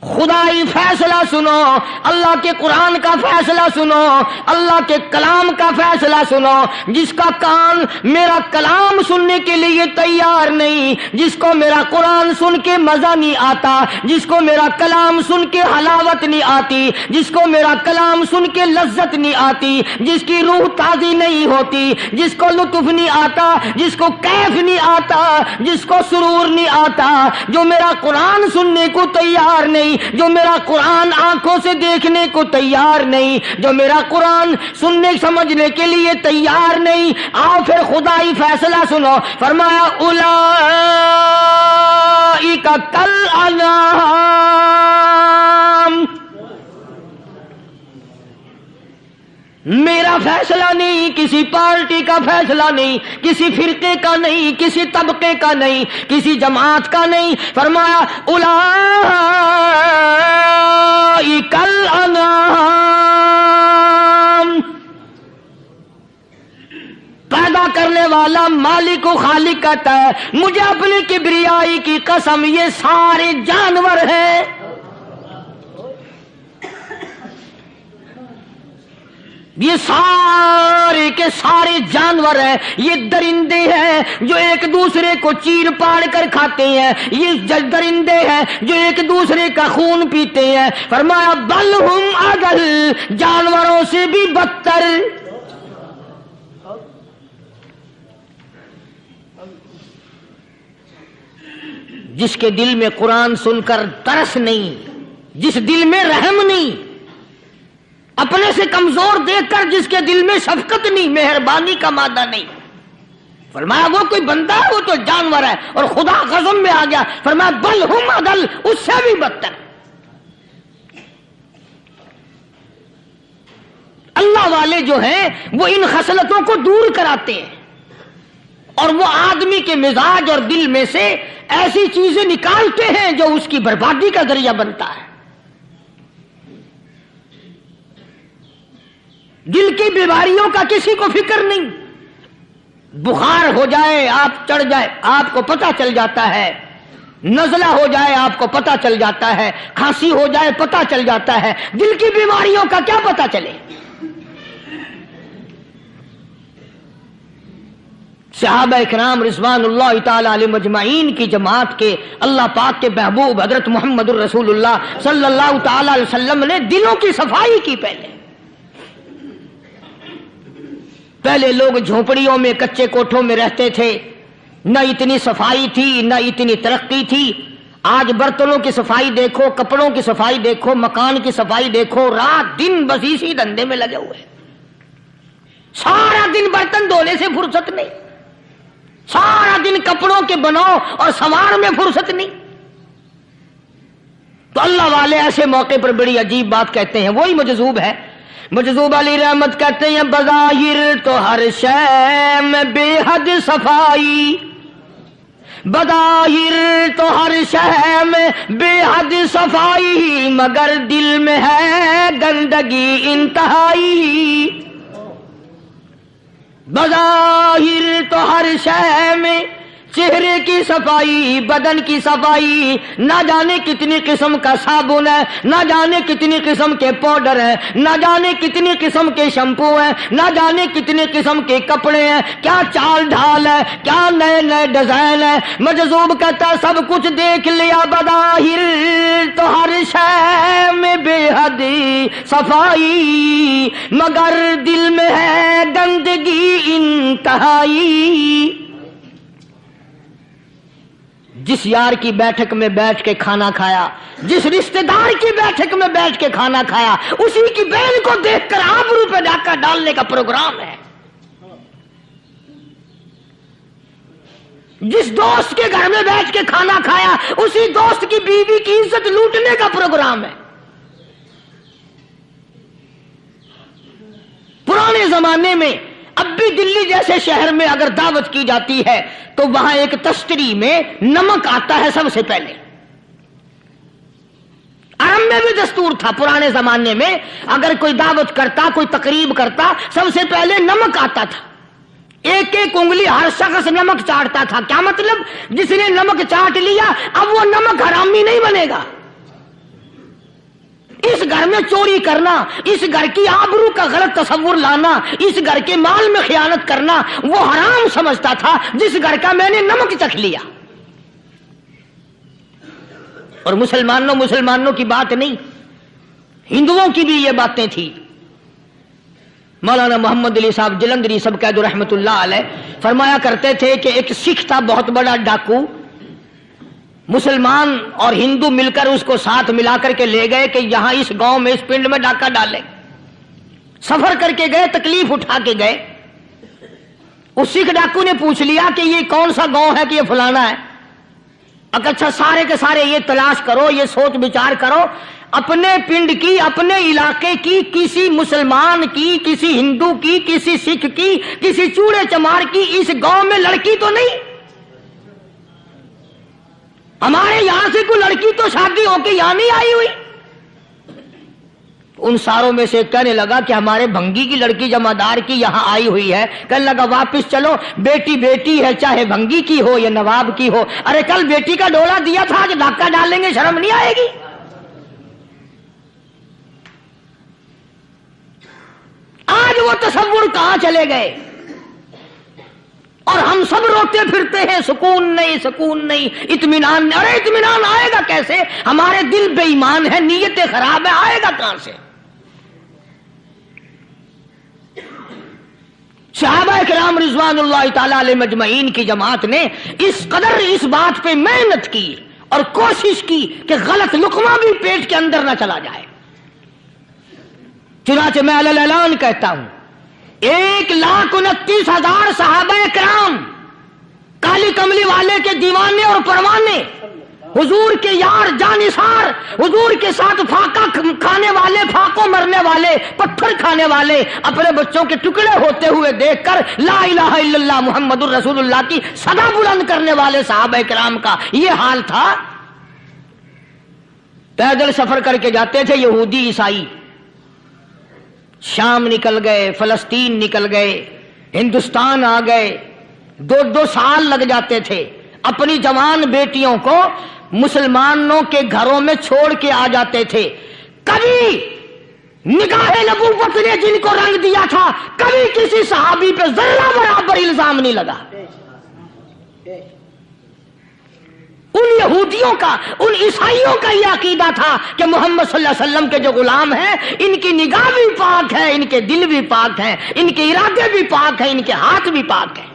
A: خدائی فیصلہ سنو، اللہ کے قرآن کا فیصلہ سنو، اللہ کے کلام کا فیصلہ سنو. جس کا کان میرا کلام سننے کے لیے تیار نہیں، جس کو میرا قرآن سن کے مزہ نہیں آتا، جس کو میرا کلام سن کے حلاوت نہیں آتی، جس کو میرا کلام سن کے لذت نہیں آتی، جس کی روح تازی نہیں ہوتی، جس کو لطف نہیں آتا، جس کو کیف نہیں آتا، جس کو سرور نہیں آتا، جو میرا قرآن سننے کو تیار نہیں، جو میرا قرآن آنکھوں سے دیکھنے کو تیار نہیں، جو میرا قرآن سننے سمجھنے کے لیے تیار نہیں. آؤ پھر خدائی فیصلہ سنو. فرمایا اولئک کالانعام، میرا فیصلہ نہیں، کسی پارٹی کا فیصلہ نہیں، کسی فرقے کا نہیں، کسی طبقے کا نہیں، کسی جماعت کا نہیں. فرمایا اولئک الانعام، پیدا کرنے والا مالک و خالق کہتا ہے مجھے اپنی کبریائی کی قسم یہ سارے جانور ہیں. یہ سارے کے سارے جانور ہیں، یہ درندے ہیں جو ایک دوسرے کو چیر پاڑ کر کھاتے ہیں، یہ درندے ہیں جو ایک دوسرے کا خون پیتے ہیں. فرمایا بل ہم اضل، جانوروں سے بھی بدتر. جس کے دل میں قرآن سن کر ترس نہیں، جس دل میں رحم نہیں، اپنے سے کمزور دیکھ کر جس کے دل میں شفقت نہیں، مہربانی کا مادہ نہیں، فرمایا وہ کوئی بندہ ہے، وہ تو جانور ہے. اور خدا غضب میں آ گیا، فرمایا بل ہم اضل، اس سے بھی بدتر.
B: اللہ والے جو ہیں وہ ان خصلتوں کو دور کراتے ہیں، اور وہ آدمی کے مزاج اور دل میں سے ایسی چیزیں نکالتے ہیں جو اس کی بربادی کا ذریعہ بنتا ہے۔ دل کی بیماریوں کا کسی کو فکر نہیں، بخار ہو جائے آپ چڑھ جائے آپ کو پتہ چل جاتا ہے، نزلہ ہو جائے آپ کو پتہ چل جاتا ہے، کھانسی ہو جائے پتہ چل جاتا ہے، دل کی بیماریوں کا کیا پتہ چلے؟ صحابہ اکرام رضوان اللہ تعالی علیہم اجمعین کی جماعت کے اللہ پاک کے محبوب حضرت محمد الرسول اللہ صلی اللہ تعالی علیہ وسلم نے دلوں کی صفائی کی۔ پہلے لوگ جھونپڑیوں میں کچے کوٹھوں میں رہتے تھے، نہ اتنی صفائی تھی نہ اتنی ترقی تھی۔ آج برتنوں کی صفائی دیکھو، کپڑوں کی صفائی دیکھو، مکان کی صفائی دیکھو، رات دن بس اسی دھندے میں لگے ہوئے، سارا دن برتن دھونے سے فرصت نہیں، سارا دن کپڑوں کے بناؤ اور سنوار میں فرصت نہیں۔ تو اللہ والے ایسے موقع پر بڑی عجیب بات کہتے ہیں، وہی مجذوب ہے، مجذوب علی رحمت کہتے ہیں بظاہر تو ہر شے میں بے حد صفائی، بظاہر تو ہر شے میں بے حد صفائی، مگر دل میں ہے گندگی انتہائی۔ بظاہر تو ہر شے میں چہرے کی صفائی، بدن کی صفائی، نہ جانے کتنی قسم کا صابن ہے، نہ جانے کتنی قسم کے پاؤڈر ہیں، نہ جانے کتنی قسم کے شیمپو ہیں، نہ جانے کتنی قسم کے کپڑے ہیں، کیا چال ڈھال ہے، کیا نئے نئے ڈیزائن ہے۔ مجذوب کہتا سب کچھ دیکھ لیا، بظاہر تو ہر شے میں بے حد صفائی، مگر دل میں ہے گندگی انتہائی۔ جس یار کی بیٹھک میں بیٹھ کے کھانا کھایا، جس رشتہ دار کی بیٹھک میں بیٹھ کے کھانا کھایا، اسی کی بہن کو دیکھ کر آبرو پہ ڈاکہ ڈالنے کا پروگرام ہے۔ جس دوست کے گھر میں بیٹھ کے کھانا کھایا، اسی دوست کی بیوی کی عزت لوٹنے کا پروگرام ہے۔ پرانے زمانے میں اب بھی دلی جیسے شہر میں اگر دعوت کی جاتی ہے تو وہاں ایک تشتری میں نمک آتا ہے سب سے پہلے۔ عرب میں بھی دستور تھا پرانے زمانے میں، اگر کوئی دعوت کرتا، کوئی تقریب کرتا، سب سے پہلے نمک آتا تھا۔ ایک ایک انگلی ہر شخص نمک چاٹتا تھا۔ کیا مطلب؟ جس نے نمک چاٹ لیا اب وہ نمک حرامی نہیں بنے گا۔ اس گھر میں چوری کرنا، اس گھر کی آبرو کا غلط تصور لانا، اس گھر کے مال میں خیانت کرنا وہ حرام سمجھتا تھا جس گھر کا میں نے نمک چکھ لیا۔ اور مسلمانوں کی بات نہیں، ہندوؤں کی بھی یہ باتیں تھی۔ مولانا محمد علی صاحب جلندری سب قید رحمت اللہ علیہ فرمایا کرتے تھے کہ ایک سکھ تھا بہت بڑا ڈاکو، مسلمان اور ہندو مل کر اس کو ساتھ ملا کر کے لے گئے کہ یہاں اس گاؤں میں اس پنڈ میں ڈاکہ ڈالے۔ سفر کر کے گئے، تکلیف اٹھا کے گئے۔ اس سکھ ڈاکو نے پوچھ لیا کہ یہ کون سا گاؤں ہے کہ یہ فلانا ہے۔ اچھا سارے کے سارے یہ تلاش کرو، یہ سوچ بچار کرو، اپنے پنڈ کی، اپنے علاقے کی، کسی مسلمان کی، کسی ہندو کی، کسی سکھ کی، کسی چوڑے چمار کی اس گاؤں میں لڑکی تو نہیں؟ ہمارے یہاں سے کوئی لڑکی تو شادی ہو کے یہاں نہیں آئی ہوئی۔ ان ساروں میں سے کہنے لگا کہ ہمارے بھنگی کی لڑکی جمعدار کی یہاں آئی ہوئی ہے۔ کہنے لگا واپس چلو، بیٹی بیٹی ہے، چاہے بھنگی کی ہو یا نواب کی ہو۔ ارے کل بیٹی کا ڈولا دیا تھا، آج ڈاکہ ڈالیں گے، شرم نہیں آئے گی؟ آج وہ تصور کہاں چلے گئے؟ اور ہم سب روتے پھرتے ہیں، سکون نہیں، سکون نہیں، اطمینان نہیں۔ ارے اطمینان آئے گا کیسے؟ ہمارے دل بے ایمان ہے، نیتیں خراب ہے، آئے گا کہاں سے؟ صحابہ کرام رضوان اللہ تعالی علیہم اجمعین کی جماعت نے اس قدر اس بات پہ محنت کی اور کوشش کی کہ غلط لقمہ بھی پیٹ کے اندر نہ چلا جائے۔ چنانچہ میں علی الاعلان کہتا ہوں 1,29,000 صحابہ کرام کالی کملی والے کے دیوانے اور پروانے حضور کے یار جانثار، حضور کے ساتھ فاقہ کھانے والے، فاقوں مرنے والے، پتھر کھانے والے اپنے بچوں کے ٹکڑے ہوتے ہوئے دیکھ کر لا الہ الا اللہ محمد الرسول اللہ کی صدا بلند کرنے والے صحابہ کرام کا یہ حال تھا۔ پیدل سفر کر کے جاتے تھے یہودی عیسائی، شام نکل گئے، فلسطین نکل گئے، ہندوستان آ گئے، 2 سال لگ جاتے تھے، اپنی جوان بیٹیوں کو مسلمانوں کے گھروں میں چھوڑ کے آ جاتے تھے۔ کبھی نگاہ نبوت نے جن کو رنگ دیا تھا، کبھی کسی صحابی پہ ذرہ برابر الزام نہیں لگا۔ ان یہودیوں کا، ان عیسائیوں کا یہ عقیدہ تھا کہ محمد صلی اللہ علیہ وسلم کے جو غلام ہیں ان کی نگاہ بھی پاک ہے، ان کے دل بھی پاک ہیں، ان کے ارادے بھی پاک ہیں، ان کے ہاتھ بھی پاک ہیں۔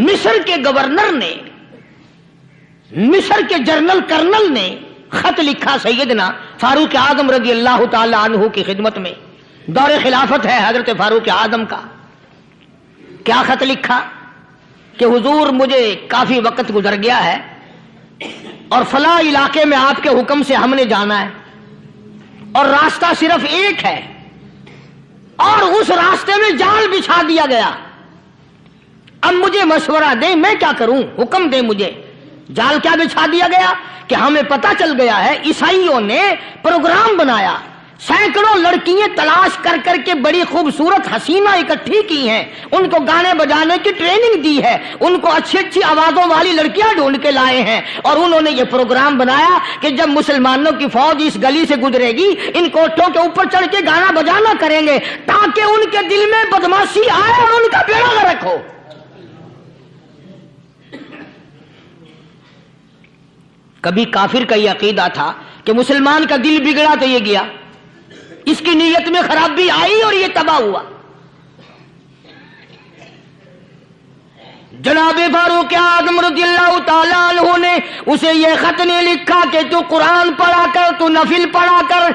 B: مصر کے گورنر نے، مصر کے جنرل کرنل نے خط لکھا سیدنا فاروق اعظم رضی اللہ تعالی عنہ کی خدمت میں، دور خلافت ہے حضرت فاروق اعظم کا۔ کیا خط لکھا کہ حضور مجھے کافی وقت گزر گیا ہے اور فلاں علاقے میں آپ کے حکم سے ہم نے جانا ہے اور راستہ صرف ایک ہے اور اس راستے میں جال بچھا دیا گیا، اب مجھے مشورہ دیں میں کیا کروں، حکم دیں مجھے۔ جال کیا بچھا دیا گیا کہ ہمیں پتہ چل گیا ہے عیسائیوں نے پروگرام بنایا، سینکڑوں لڑکیاں تلاش کر کر کے بڑی خوبصورت حسینہ اکٹھی کی ہیں، ان کو گانے بجانے کی ٹریننگ دی ہے، ان کو اچھی اچھی آوازوں والی لڑکیاں ڈھونڈ کے لائے ہیں، اور انہوں نے یہ پروگرام بنایا کہ جب مسلمانوں کی فوج اس گلی سے گزرے گی ان کوٹھوں کے اوپر چڑھ کے گانا بجانا کریں گے تاکہ ان کے دل میں بدماشی آئے اور ان کا بیڑا غرق ہو۔ کبھی کافر کا یہ عقیدہ تھا کہ مسلمان کا دل بگڑا تو یہ گیا، اس کی نیت میں خرابی آئی اور یہ تباہ ہوا۔ جناب فاروق اعظم رضی اللہ تعالیٰ عنہ نے اسے یہ خط نہیں لکھا کہ تو قرآن پڑھا کر، تو نفل پڑھا کر۔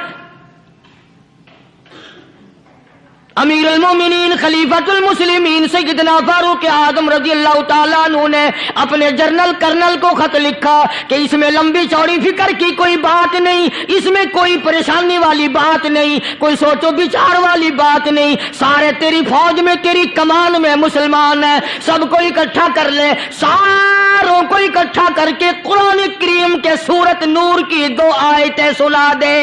B: امیر المومنین خلیفۃ المسلمین سیدنا فاروق اعظم رضی اللہ تعالیٰ عنہ نے اپنے جنرل کرنل کو خط لکھا کہ اس میں لمبی چوڑی فکر کی کوئی بات نہیں، اس میں کوئی پریشانی والی بات نہیں، کوئی سوچ و بچار والی بات نہیں، سارے تیری فوج میں، تیری کمان میں مسلمان ہیں، سب کو اکٹھا کر لے، ساروں کو اکٹھا کر کے قرآن کریم کے سورت نور کی 2 آیتیں سنا دے۔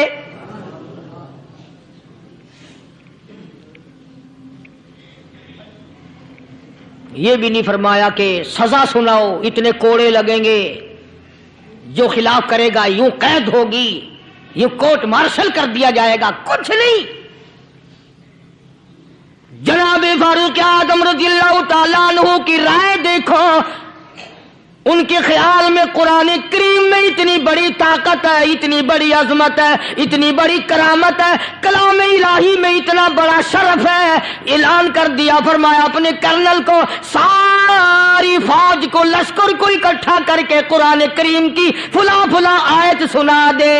B: یہ بھی نہیں فرمایا کہ سزا سناؤ، اتنے کوڑے لگیں گے، جو خلاف کرے گا یوں قید ہوگی، یوں کورٹ مارشل کر دیا جائے گا، کچھ نہیں۔ جناب فاروق اعظم رضی اللہ تعالیٰ عنہ کی رائے دیکھو، ان کے خیال میں قرآن کریم میں اتنی بڑی طاقت ہے، اتنی بڑی عظمت ہے، اتنی بڑی کرامت ہے، کلام الہی میں اتنا بڑا شرف ہے۔ اعلان کر دیا، فرمایا اپنے کرنل کو ساری فوج کو، لشکر کو اکٹھا کر کے قرآن کریم کی فلاں فلاں آیت سنا دے۔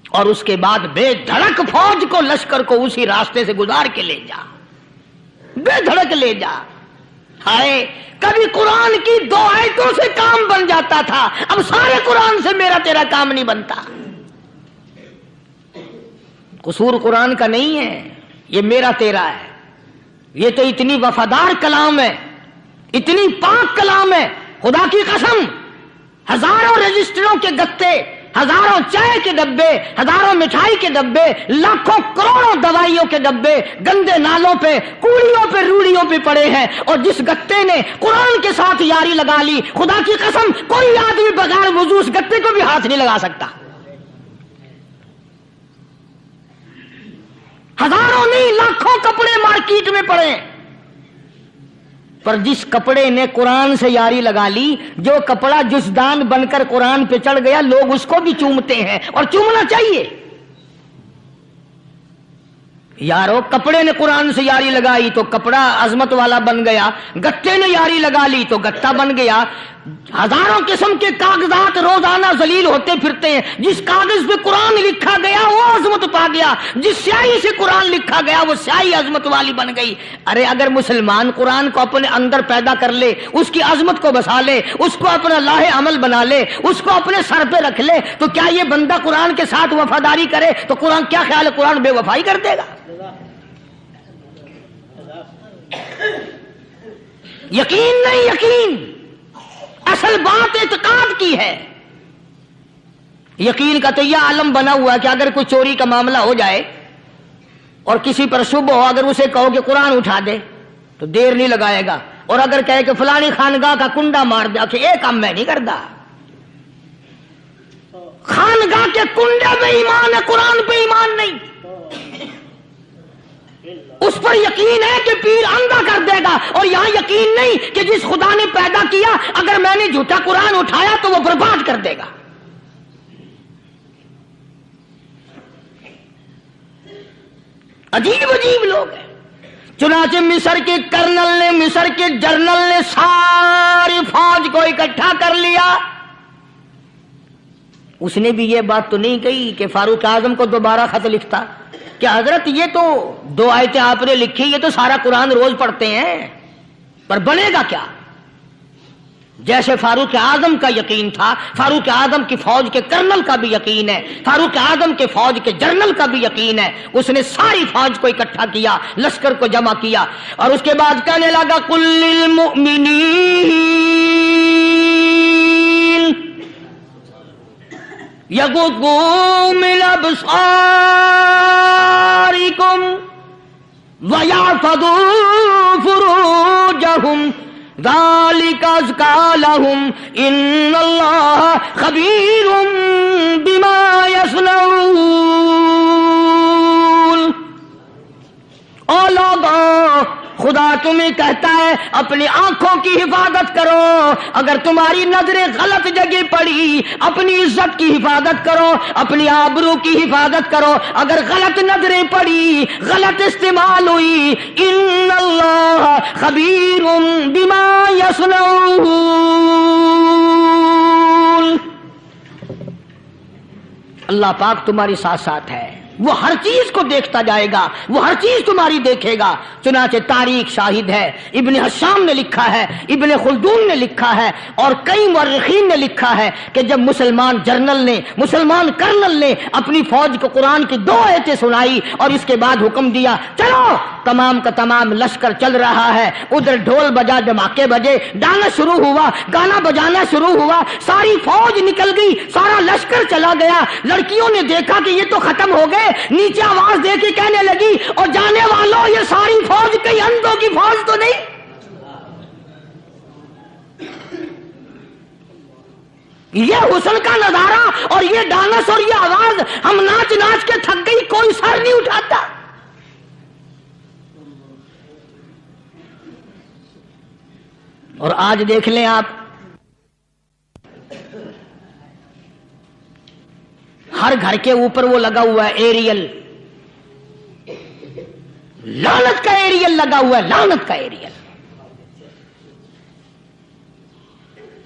B: اور اس کے بعد بے دھڑک فوج کو، لشکر کو اسی راستے سے گزار کے لے جا، بے دھڑک لے جا۔ ہائے کبھی قرآن کی 2 آیتوں سے کام بن جاتا تھا، اب سارے قرآن سے میرا تیرا کام نہیں بنتا۔ قصور قرآن کا نہیں ہے، یہ میرا تیرا ہے۔ یہ تو اتنی وفادار کلام ہے، اتنی پاک کلام ہے، خدا کی قسم ہزاروں رجسٹروں کے گتے، ہزاروں چائے کے ڈبے، ہزاروں مٹھائی کے ڈبے، لاکھوں کروڑوں دوائیوں کے ڈبے گندے نالوں پہ، کوڑیوں پہ، روڑیوں پہ پڑے ہیں، اور جس گتے نے قرآن کے ساتھ یاری لگا لی، خدا کی قسم کوئی آدمی بغیر وضو اس گتے کو بھی ہاتھ نہیں لگا سکتا۔ ہزاروں نہیں، لاکھوں کپڑے مارکیٹ میں پڑے، پر جس کپڑے نے قرآن سے یاری لگا لی، جو کپڑا جزدان بن کر قرآن پہ چڑھ گیا، لوگ اس کو بھی چومتے ہیں، اور چومنا چاہیے۔ یارو کپڑے نے قرآن سے یاری لگائی تو کپڑا عظمت والا بن گیا، گتے نے یاری لگا لی تو گتا بن گیا۔ ہزاروں قسم کے کاغذات روزانہ ذلیل ہوتے پھرتے ہیں. جس کاغذ پہ قرآن لکھا گیا وہ عظمت پا گیا, جس سیاہی سے قرآن لکھا گیا وہ سیاہی عظمت والی بن گئی. ارے اگر مسلمان قرآن کو اپنے اندر پیدا کر لے, اس کی عظمت کو بسا لے, اس کو اپنا لاہ عمل بنا لے, اس کو اپنے سر پہ رکھ لے, تو کیا یہ بندہ قرآن کے ساتھ وفاداری کرے تو قرآن کیا خیال ہے قرآن بے وفائی کر دے گا؟ یقین نہیں, یقین اصل بات اعتقاد کی ہے. یقین کا تو یہ عالم بنا ہوا ہے کہ اگر کوئی چوری کا معاملہ ہو جائے اور کسی پر شبہ ہو, اگر اسے کہو کہ قرآن اٹھا دے تو دیر نہیں لگائے گا, اور اگر کہے کہ فلانی خانگاہ کا کنڈا مار دے کہ یہ کام میں نہیں کرتا. خانگاہ کے کنڈے پہ ایمان ہے, قرآن پہ ایمان نہیں. اس پر یقین ہے کہ پیر اندھا کر دے گا, اور یہاں یقین نہیں کہ جس خدا نے پیدا کیا اگر میں نے جھوٹا قرآن اٹھایا تو وہ برباد کر دے گا. عجیب عجیب لوگ ہیں. چنانچہ مصر کے کرنل نے, مصر کے جنرل نے ساری فوج کو اکٹھا کر لیا. اس نے بھی یہ بات تو نہیں کہی کہ فاروق اعظم کو دوبارہ خط لکھتا کہ حضرت یہ تو 2 آیتیں آپ نے لکھی, یہ تو سارا قرآن روز پڑھتے ہیں, پر بنے گا کیا؟ جیسے فاروق اعظم کا یقین تھا, فاروق اعظم کی فوج کے کرنل کا بھی یقین ہے, فاروق اعظم کے فوج کے جنرل کا بھی یقین ہے. اس نے ساری فوج کو اکٹھا کیا, لشکر کو جمع کیا, اور اس کے بعد کہنے لگا قل للمؤمنین یغضوا من ابصارکم ویحفظوا فروجہم ذالک ازکی لہم ان اللہ خبیر بما یصنعون. او لوگو, خدا تمہیں کہتا ہے اپنی آنکھوں کی حفاظت کرو. اگر تمہاری نظریں غلط جگہ پڑی, اپنی عزت کی حفاظت کرو, اپنی آبرو کی حفاظت کرو. اگر غلط نظریں پڑی, غلط استعمال ہوئی, ان اللہ خبیر بما یصنعون, اللہ پاک تمہاری ساتھ ساتھ ہے, وہ ہر چیز کو دیکھتا جائے گا, وہ ہر چیز تمہاری دیکھے گا. چنانچہ تاریخ شاہد ہے, ابن حشام نے لکھا ہے, ابن خلدون نے لکھا ہے, اور کئی مورخین نے لکھا ہے کہ جب مسلمان جنرل نے, مسلمان کرنل نے اپنی فوج کو قرآن کی 2 آیتیں سنائی اور اس کے بعد حکم دیا چلو, تمام کا تمام لشکر چل رہا ہے. ادھر ڈھول بجا, دھماکے بجے, ڈانا شروع ہوا, گانا بجانا شروع ہوا, ساری فوج نکل گئی, سارا لشکر چلا گیا. لڑکیوں نے دیکھا کہ یہ تو ختم ہو گئے, نیچے آواز دے کے کہنے لگی اور جانے والوں یہ ساری فوج کئی اندھوں کی فوج تو نہیں. یہ حسن کا نظارہ اور یہ ڈانس اور یہ آواز, ہم ناچ ناچ کے تھک گئی, کوئی سر نہیں اٹھاتا. اور آج دیکھ لیں آپ, ہر گھر کے اوپر وہ لگا ہوا ہے ایریل, لعنت کا ایریل لگا ہوا ہے, لعنت کا ایریل.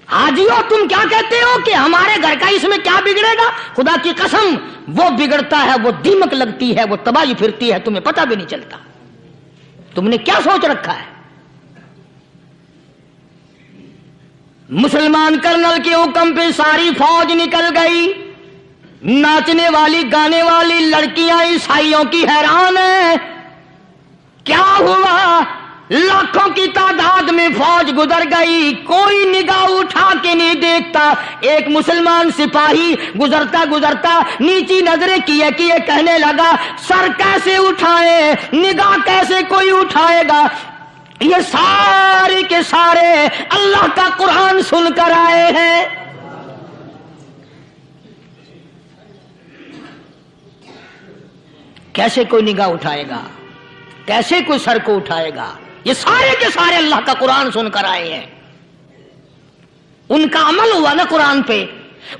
B: حاجیو تم کیا کہتے ہو کہ ہمارے گھر کا اس میں کیا بگڑے گا؟ خدا کی قسم وہ بگڑتا ہے, وہ دیمک لگتی ہے, وہ تباہی پھرتی ہے, تمہیں پتہ بھی نہیں چلتا. تم نے کیا سوچ رکھا ہے؟ مسلمان کرنل کے حکم پہ ساری فوج نکل گئی. ناچنے والی گانے والی لڑکیاں عیسائیوں کی حیران ہیں. کیا ہوا؟ لاکھوں کی تعداد میں فوج گزر گئی, کوئی نگاہ اٹھا کے نہیں دیکھتا. ایک مسلمان سپاہی گزرتا گزرتا نیچی نظریں کیے کیے کہنے لگا سر کیسے اٹھائے, نگاہ کیسے کوئی اٹھائے گا؟ یہ سارے کے سارے اللہ کا قرآن سن کر آئے ہیں. کیسے کوئی نگاہ اٹھائے گا, کیسے کوئی سر کو اٹھائے گا؟ یہ سارے کے سارے اللہ کا قرآن سن کر آئے ہیں. ان کا عمل ہوا نا قرآن پہ,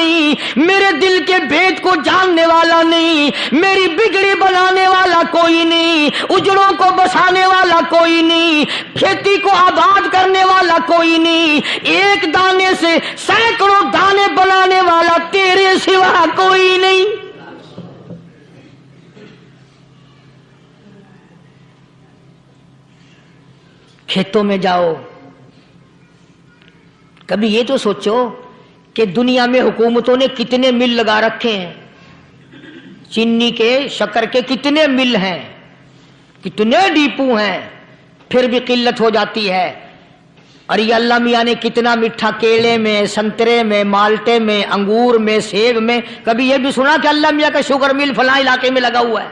B: نہیں, میرے دل کے بھید کو جاننے والا نہیں, میری بگڑی بنانے والا کوئی نہیں, اجڑوں کو بسانے والا کوئی نہیں, کھیتی کو آباد کرنے والا کوئی نہیں, ایک دانے سے سینکڑوں دانے بنانے والا تیرے سوا کوئی نہیں. کھیتوں میں جاؤ, کبھی یہ تو سوچو کہ دنیا میں حکومتوں نے کتنے مل لگا رکھے ہیں, چینی کے, شکر کے کتنے مل ہیں, کتنے ڈیپو ہیں, پھر بھی قلت ہو جاتی ہے. اور یہ اللہ میاں نے کتنا میٹھا کیلے میں, سنترے میں, مالٹے میں, انگور میں, سیب میں. کبھی یہ بھی سنا کہ اللہ میاں کا شوگر مل فلاں علاقے میں لگا ہوا ہے؟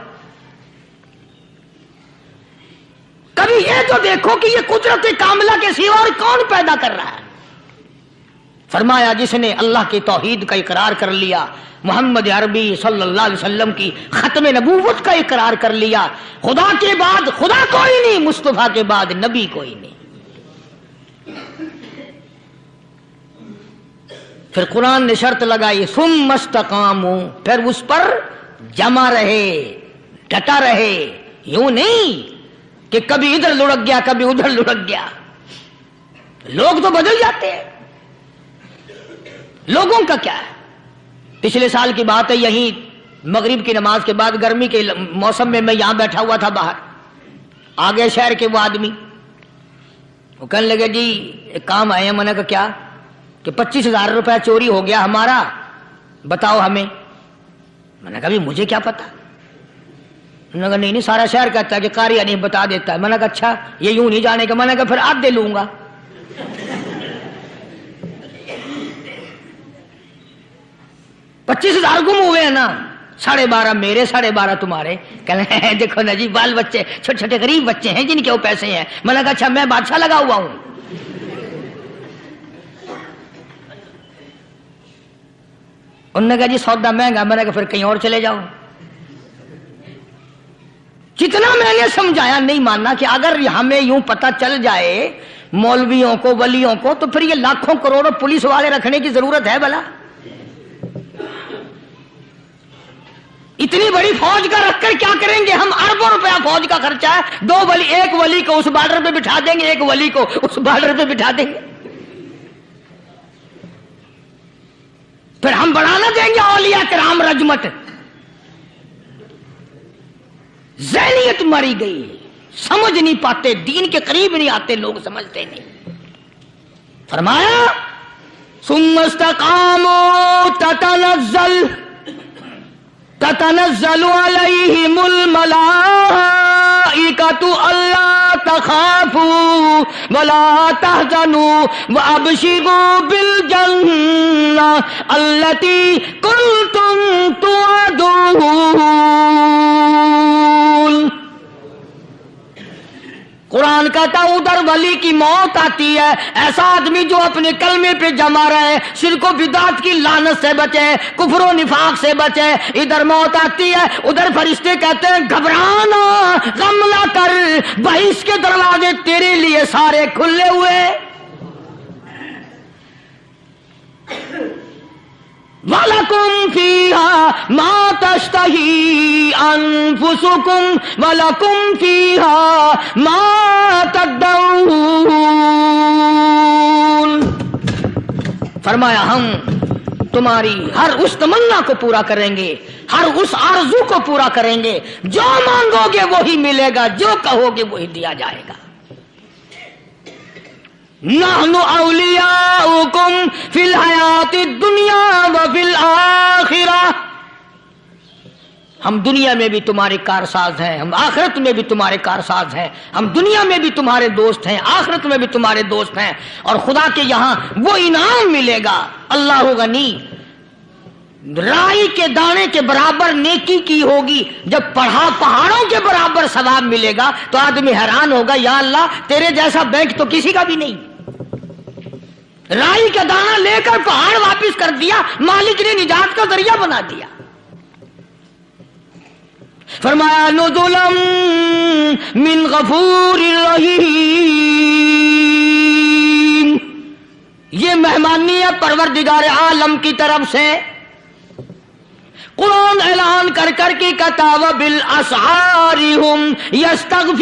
B: کبھی یہ تو دیکھو کہ یہ قدرت کاملہ کے سوا اور کون پیدا کر رہا ہے. فرمایا جس نے اللہ کی توحید کا اقرار کر لیا, محمد عربی صلی اللہ علیہ وسلم کی ختم نبوت کا اقرار کر لیا, خدا کے بعد خدا کوئی نہیں, مصطفیٰ کے بعد نبی کوئی نہیں. پھر قرآن نے شرط لگائی ثم استقاموا, پھر اس پر جمع رہے, ڈٹا رہے. یوں نہیں کہ کبھی ادھر لڑک گیا کبھی ادھر لڑک گیا. لوگ تو بدل جاتے ہیں, لوگوں کا کیا ہے. پچھلے سال کی بات ہے, یہیں مغرب کی نماز کے بعد گرمی کے موسم میں یہاں بیٹھا ہوا تھا باہر, آگے شہر کے وہ آدمی, وہ کہنے لگے جی ایک کام آئے ہیں. میں نے کہا کیا؟ کہ 25,000 روپے چوری ہو گیا ہمارا, بتاؤ ہمیں. میں نے کہا بھی مجھے کیا پتا. انہوں نے کہا نہیں سارا شہر کہتا ہے کہ قاریہ نہیں بتا دیتا ہے. میں نے کہا اچھا یہ یوں نہیں جانے کا. میں نے کہا پھر آدھے لوں گا. 25,000 گم ہوئے ہیں نا, 12.5 میرے 12.5 تمہارے. کہنے ہیں دیکھو نا جی بال بچے چھوٹے چھوٹے غریب بچے ہیں جن کے وہ پیسے ہیں. میں نے کہا اچھا میں بادشاہ لگا ہوا ہوں. انہوں نے کہا جی سودا مہنگا. میں نے کہا پھر کہیں اور چلے جاؤ. جتنا میں نے سمجھایا نہیں ماننا کہ اگر ہمیں یوں پتہ چل جائے مولویوں کو ولیوں کو تو پھر یہ لاکھوں کروڑوں پولیس والے رکھنے کی ضرورت ہے بھلا؟ اتنی بڑی فوج کا رکھ کر کیا کریں گے ہم؟ اربوں روپیہ فوج کا خرچہ ہے. 2 ولی, ایک ولی کو اس بارڈر پہ بٹھا دیں گے, ایک ولی کو اس بارڈر پہ بٹھا دیں گے. پھر ہم بڑھانا دیں گے اولیاء کرام رجمت. ذہنیت ماری گئی, سمجھ نہیں پاتے, دین کے قریب نہیں آتے لوگ, سمجھتے نہیں. فرمایا ثم استقاموا تتنزل علیہم الملائکۃ الا تخافوا ولا تحزنوا وابشروا بالجنہ التی کنتم توعدون. قرآن کہتا ہے ادھر ولی کی موت آتی ہے, ایسا آدمی جو اپنے کلمے پہ جمع رہے, شرک و بدعت کی لعنت سے بچے, کفر و نفاق سے بچے. ادھر موت آتی ہے, ادھر فرشتے کہتے ہیں گھبرانا, غم نہ کر, بہشت کے دروازے تیرے لیے سارے کھلے ہوئے. وَلَكُمْ فِيهَا مَا تَشْتَهِي أَنفُسُكُمْ وَلَكُمْ فِيهَا مَا تَدَّعُونَ. فرمایا ہم تمہاری ہر اس تمنا کو پورا کریں گے, ہر اس آرزو کو پورا کریں گے. جو مانگو گے وہی ملے گا, جو کہو گے وہی دیا جائے گا. نحن اولیاؤکم فی الحیات الدنیا وفی الآخرہ. ہم دنیا میں بھی تمہارے کارساز ہیں, ہم آخرت میں بھی تمہارے کارساز ہیں. ہم دنیا میں بھی تمہارے دوست ہیں, آخرت میں بھی تمہارے دوست ہیں. اور خدا کے یہاں وہ انعام ملے گا. اللہ غنی, رائی کے دانے کے برابر نیکی کی ہوگی, جب پہاڑوں کے برابر ثواب ملے گا تو آدمی حیران ہوگا, یا اللہ تیرے جیسا بینک تو کسی کا بھی نہیں. رائی کا دانہ لے کر پہاڑ واپس کر دیا, مالک نے نجات کا ذریعہ بنا دیا. فرمایا نزلا من غفور رحیم. یہ مہمانی ہے پروردگار عالم کی طرف سے. قرآن اعلان کر کر کے کہتا وبالاسحار هم یستغفرون.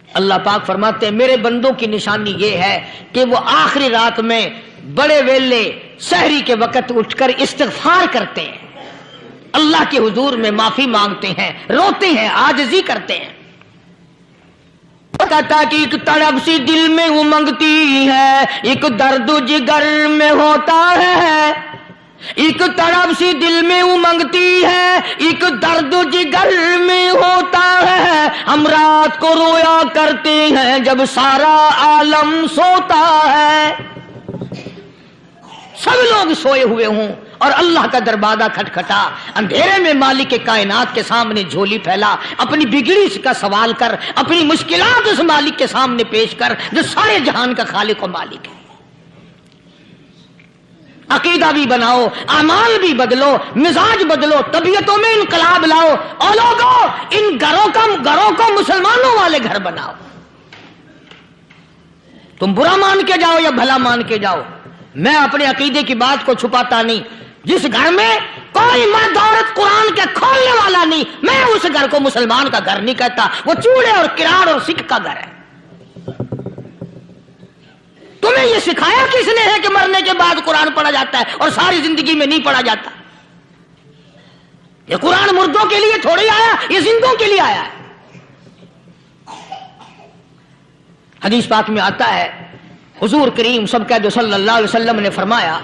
B: اللہ پاک فرماتے ہیں میرے بندوں کی نشانی یہ ہے کہ وہ آخری رات میں بڑے ویلے سحری کے وقت اٹھ کر استغفار کرتے ہیں, اللہ کے حضور میں معافی مانگتے ہیں, روتے ہیں, عاجزی کرتے ہیں. کہتا کہ ایک تڑپ سی دل میں امنگتی ہے, ایک درد جگر میں ہوتا ہے. ایک تڑپ سی دل میں امنگتی ہے, ایک درد جگر میں ہوتا ہے. ہم رات کو رویا کرتے ہیں جب سارا عالم سوتا ہے. سب لوگ سوئے ہوئے ہوں اور اللہ کا دروازہ کھٹکھٹا, اندھیرے میں مالک کائنات کے سامنے جھولی پھیلا, اپنی بگڑی کا سوال کر, اپنی مشکلات اس مالک کے سامنے پیش کر جو سارے جہان کا خالق و مالک ہے. عقیدہ بھی بناؤ, اعمال بھی بدلو, مزاج بدلو, طبیعتوں میں انقلاب لاؤ, اور لوگوں ان گھروں کو مسلمانوں والے گھر بناؤ. تم برا مان کے جاؤ یا بھلا مان کے جاؤ, میں اپنے عقیدے کی بات کو چھپاتا نہیں. جس گھر میں کوئی مرد عورت قرآن کے کھولنے والا نہیں, میں اس گھر کو مسلمان کا گھر نہیں کہتا, وہ چوڑے اور کراڑ اور سکھ کا گھر ہے. تمہیں یہ سکھایا کس نے ہے کہ مرنے کے بعد قرآن پڑھا جاتا ہے اور ساری زندگی میں نہیں پڑھا جاتا؟ یہ قرآن مردوں کے لیے تھوڑی آیا, یہ زندوں کے لیے آیا ہے. حدیث پاک میں آتا ہے حضور کریم سب کہہ دو صلی اللہ علیہ وسلم نے فرمایا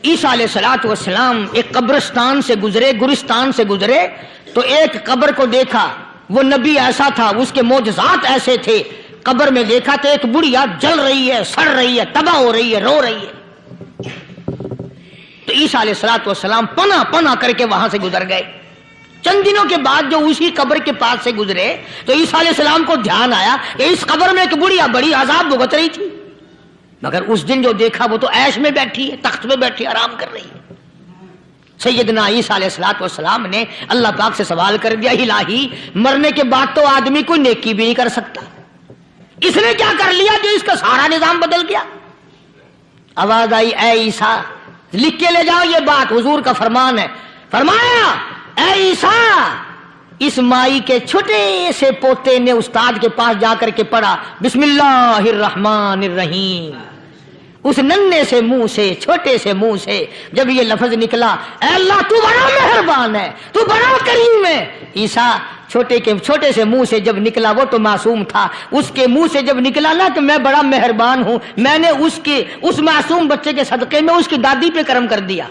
B: عیسیٰ علیہ السلام ایک قبرستان سے گزرے, گورستان سے گزرے تو ایک قبر کو دیکھا. وہ نبی ایسا تھا, اس کے معجزات ایسے تھے. قبر میں دیکھا تو ایک بڑھیا جل رہی ہے, سڑ رہی ہے, تباہ ہو رہی ہے, رو رہی ہے. تو عیسیٰ علیہ السلام پناہ کر کے وہاں سے گزر گئے. چند دنوں کے بعد جو اسی قبر کے پاس سے گزرے تو عیسیٰ علیہ السلام کو دھیان آیا کہ اس قبر میں ایک بڑھیا بڑی عذاب بھگت رہی تھی, مگر اس دن جو دیکھا وہ تو عیش میں بیٹھی ہے, تخت میں بیٹھی آرام کر رہی ہے. سیدنا عیسیٰ علیہ السلام نے اللہ پاک سے سوال کر دیا, الہی مرنے کے بعد تو آدمی کوئی نیکی بھی نہیں کر سکتا, اس نے کیا کر لیا جو اس کا سارا نظام بدل گیا؟ آواز آئی اے عیسیٰ لکھ کے لے جاؤ یہ بات, حضور کا فرمان ہے. فرمایا اے عیسیٰ, اس مائی کے چھوٹے سے پوتے نے استاد کے پاس جا کر کے پڑھا بسم اللہ الرحمن الرحیم. اس ننھے سے منہ سے, چھوٹے سے منہ سے جب یہ لفظ نکلا, اے اللہ تو بڑا مہربان ہے, تو بڑا کریم ہے. عیسیٰ چھوٹے سے منہ سے جب نکلا, وہ تو معصوم تھا, اس کے منہ سے جب نکلا نا کہ میں بڑا مہربان ہوں, میں نے اس معصوم بچے کے صدقے میں اس کی دادی پہ کرم کر دیا.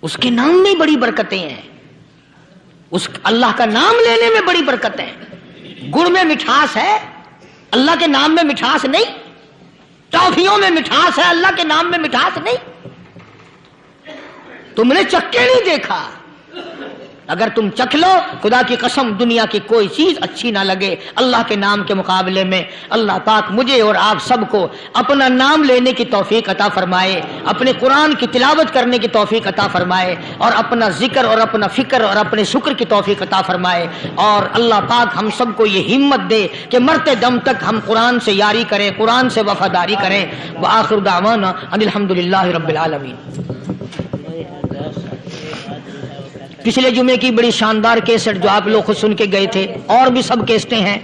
B: اس کے نام میں بڑی برکتیں ہیں, اس اللہ کا نام لینے میں بڑی برکتیں ہیں. گڑ میں مٹھاس ہے, اللہ کے نام میں مٹھاس نہیں. ٹافیوں میں مٹھاس ہے, اللہ کے نام میں مٹھاس نہیں. تم نے چکھ کے نہیں دیکھا, اگر تم چکھ لو خدا کی قسم دنیا کی کوئی چیز اچھی نہ لگے اللہ کے نام کے مقابلے میں. اللہ پاک مجھے اور آپ سب کو اپنا نام لینے کی توفیق عطا فرمائے, اپنے قرآن کی تلاوت کرنے کی توفیق عطا فرمائے, اور اپنا ذکر اور اپنا فکر اور اپنے شکر کی توفیق عطا فرمائے. اور اللہ پاک ہم سب کو یہ ہمت دے کہ مرتے دم تک ہم قرآن سے یاری کریں, قرآن سے وفاداری کریں. وآخر دعوانا ان الحمدللہ رب العالمین. پچھلے جمعے کی بڑی شاندار کیسٹ جو آپ لوگ خود سن کے گئے تھے, اور بھی سب کیسٹیں ہیں,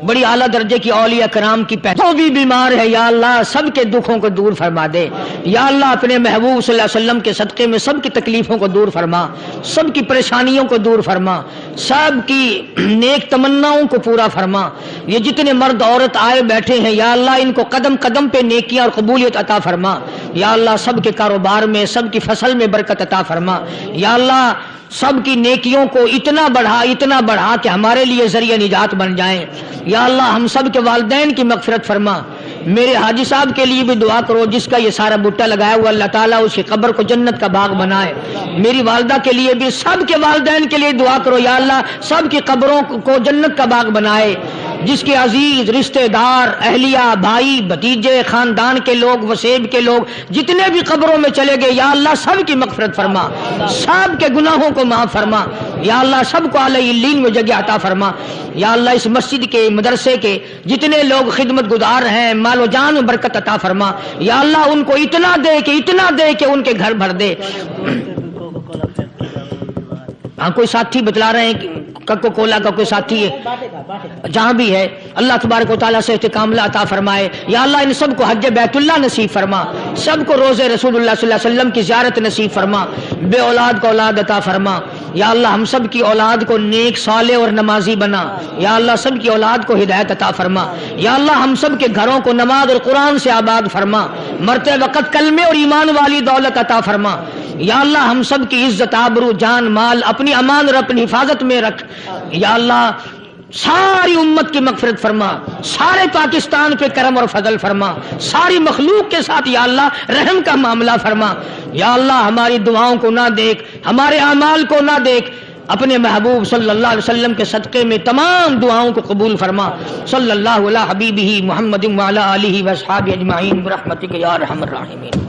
B: بڑی اعلیٰ درجے کی اولیاء کرام کی جو بھی بیمار ہے یا اللہ سب کے دکھوں کو دور فرما دے. یا اللہ اپنے محبوب صلی اللہ علیہ وسلم کے صدقے میں سب کی تکلیفوں کو دور فرما, سب کی پریشانیوں کو دور فرما, سب کی نیک تمناؤں کو پورا فرما. یہ جتنے مرد عورت آئے بیٹھے ہیں یا اللہ ان کو قدم قدم پہ نیکیاں اور قبولیت عطا فرما. یا اللہ سب کے کاروبار میں, سب کی فصل میں برکت عطا فرما. یا اللہ سب کی نیکیوں کو اتنا بڑھا کہ ہمارے لیے ذریعہ نجات بن جائیں. یا اللہ ہم سب کے والدین کی مغفرت فرما. میرے حاجی صاحب کے لیے بھی دعا کرو جس کا یہ سارا بوٹا لگایا ہوا, اللہ تعالیٰ اس کی قبر کو جنت کا باغ بنائے. میری والدہ کے لیے بھی, سب کے والدین کے لیے دعا کرو یا اللہ سب کی قبروں کو جنت کا باغ بنائے. جس کے عزیز رشتہ دار اہلیہ بھائی بھتیجے خاندان کے لوگ وسیب کے لوگ جتنے بھی قبروں میں چلے گئے یا اللہ سب کی مغفرت فرما، سب کے گناہوں کو معاف فرما یا اللہ، سب کو اعلی علیین میں جگہ عطا فرما یا اللہ۔ اس مسجد کے مدرسے کے جتنے لوگ خدمت گزار ہیں مال و جان میں برکت عطا فرما یا اللہ، ان کو اتنا دے کہ ان کے گھر بھر دے۔ ہاں کوئی ساتھی بتلا رہے ہیں کوکو کولا کا کوئی ساتھی ہے جہاں بھی ہے، اللہ تبارک و تعالیٰ سے استقامت عطا فرمائے یا اللہ، ان سب کو حج بیت اللہ نصیب فرما، سب کو روزے رسول اللہ صلی اللہ علیہ وسلم کی زیارت نصیب فرما، بے اولاد کو اولاد عطا فرما یا اللہ، ہم سب کی اولاد کو نیک صالح اور نمازی بنا یا اللہ، سب کی اولاد کو ہدایت عطا فرما یا اللہ، ہم سب کے گھروں کو نماز اور قرآن سے آباد فرما، مرتے وقت کلمے اور ایمان والی دولت عطا فرما یا اللہ، ہم سب کی عزت آبرو جان مال اپنی امان اور اپنی حفاظت میں رکھ یا اللہ، ساری امت کی مغفرت فرما، سارے پاکستان پہ کرم اور فضل فرما، ساری مخلوق کے ساتھ یا اللہ رحم کا معاملہ فرما یا اللہ، ہماری دعاؤں کو نہ دیکھ، ہمارے اعمال کو نہ دیکھ، اپنے محبوب صلی اللہ علیہ وسلم کے صدقے میں تمام دعاؤں کو قبول فرما۔ صلی اللہ علی حبیبہ محمد وعلی آلہ واصحابہ اجمعین برحمتک یا ارحم الراحمین۔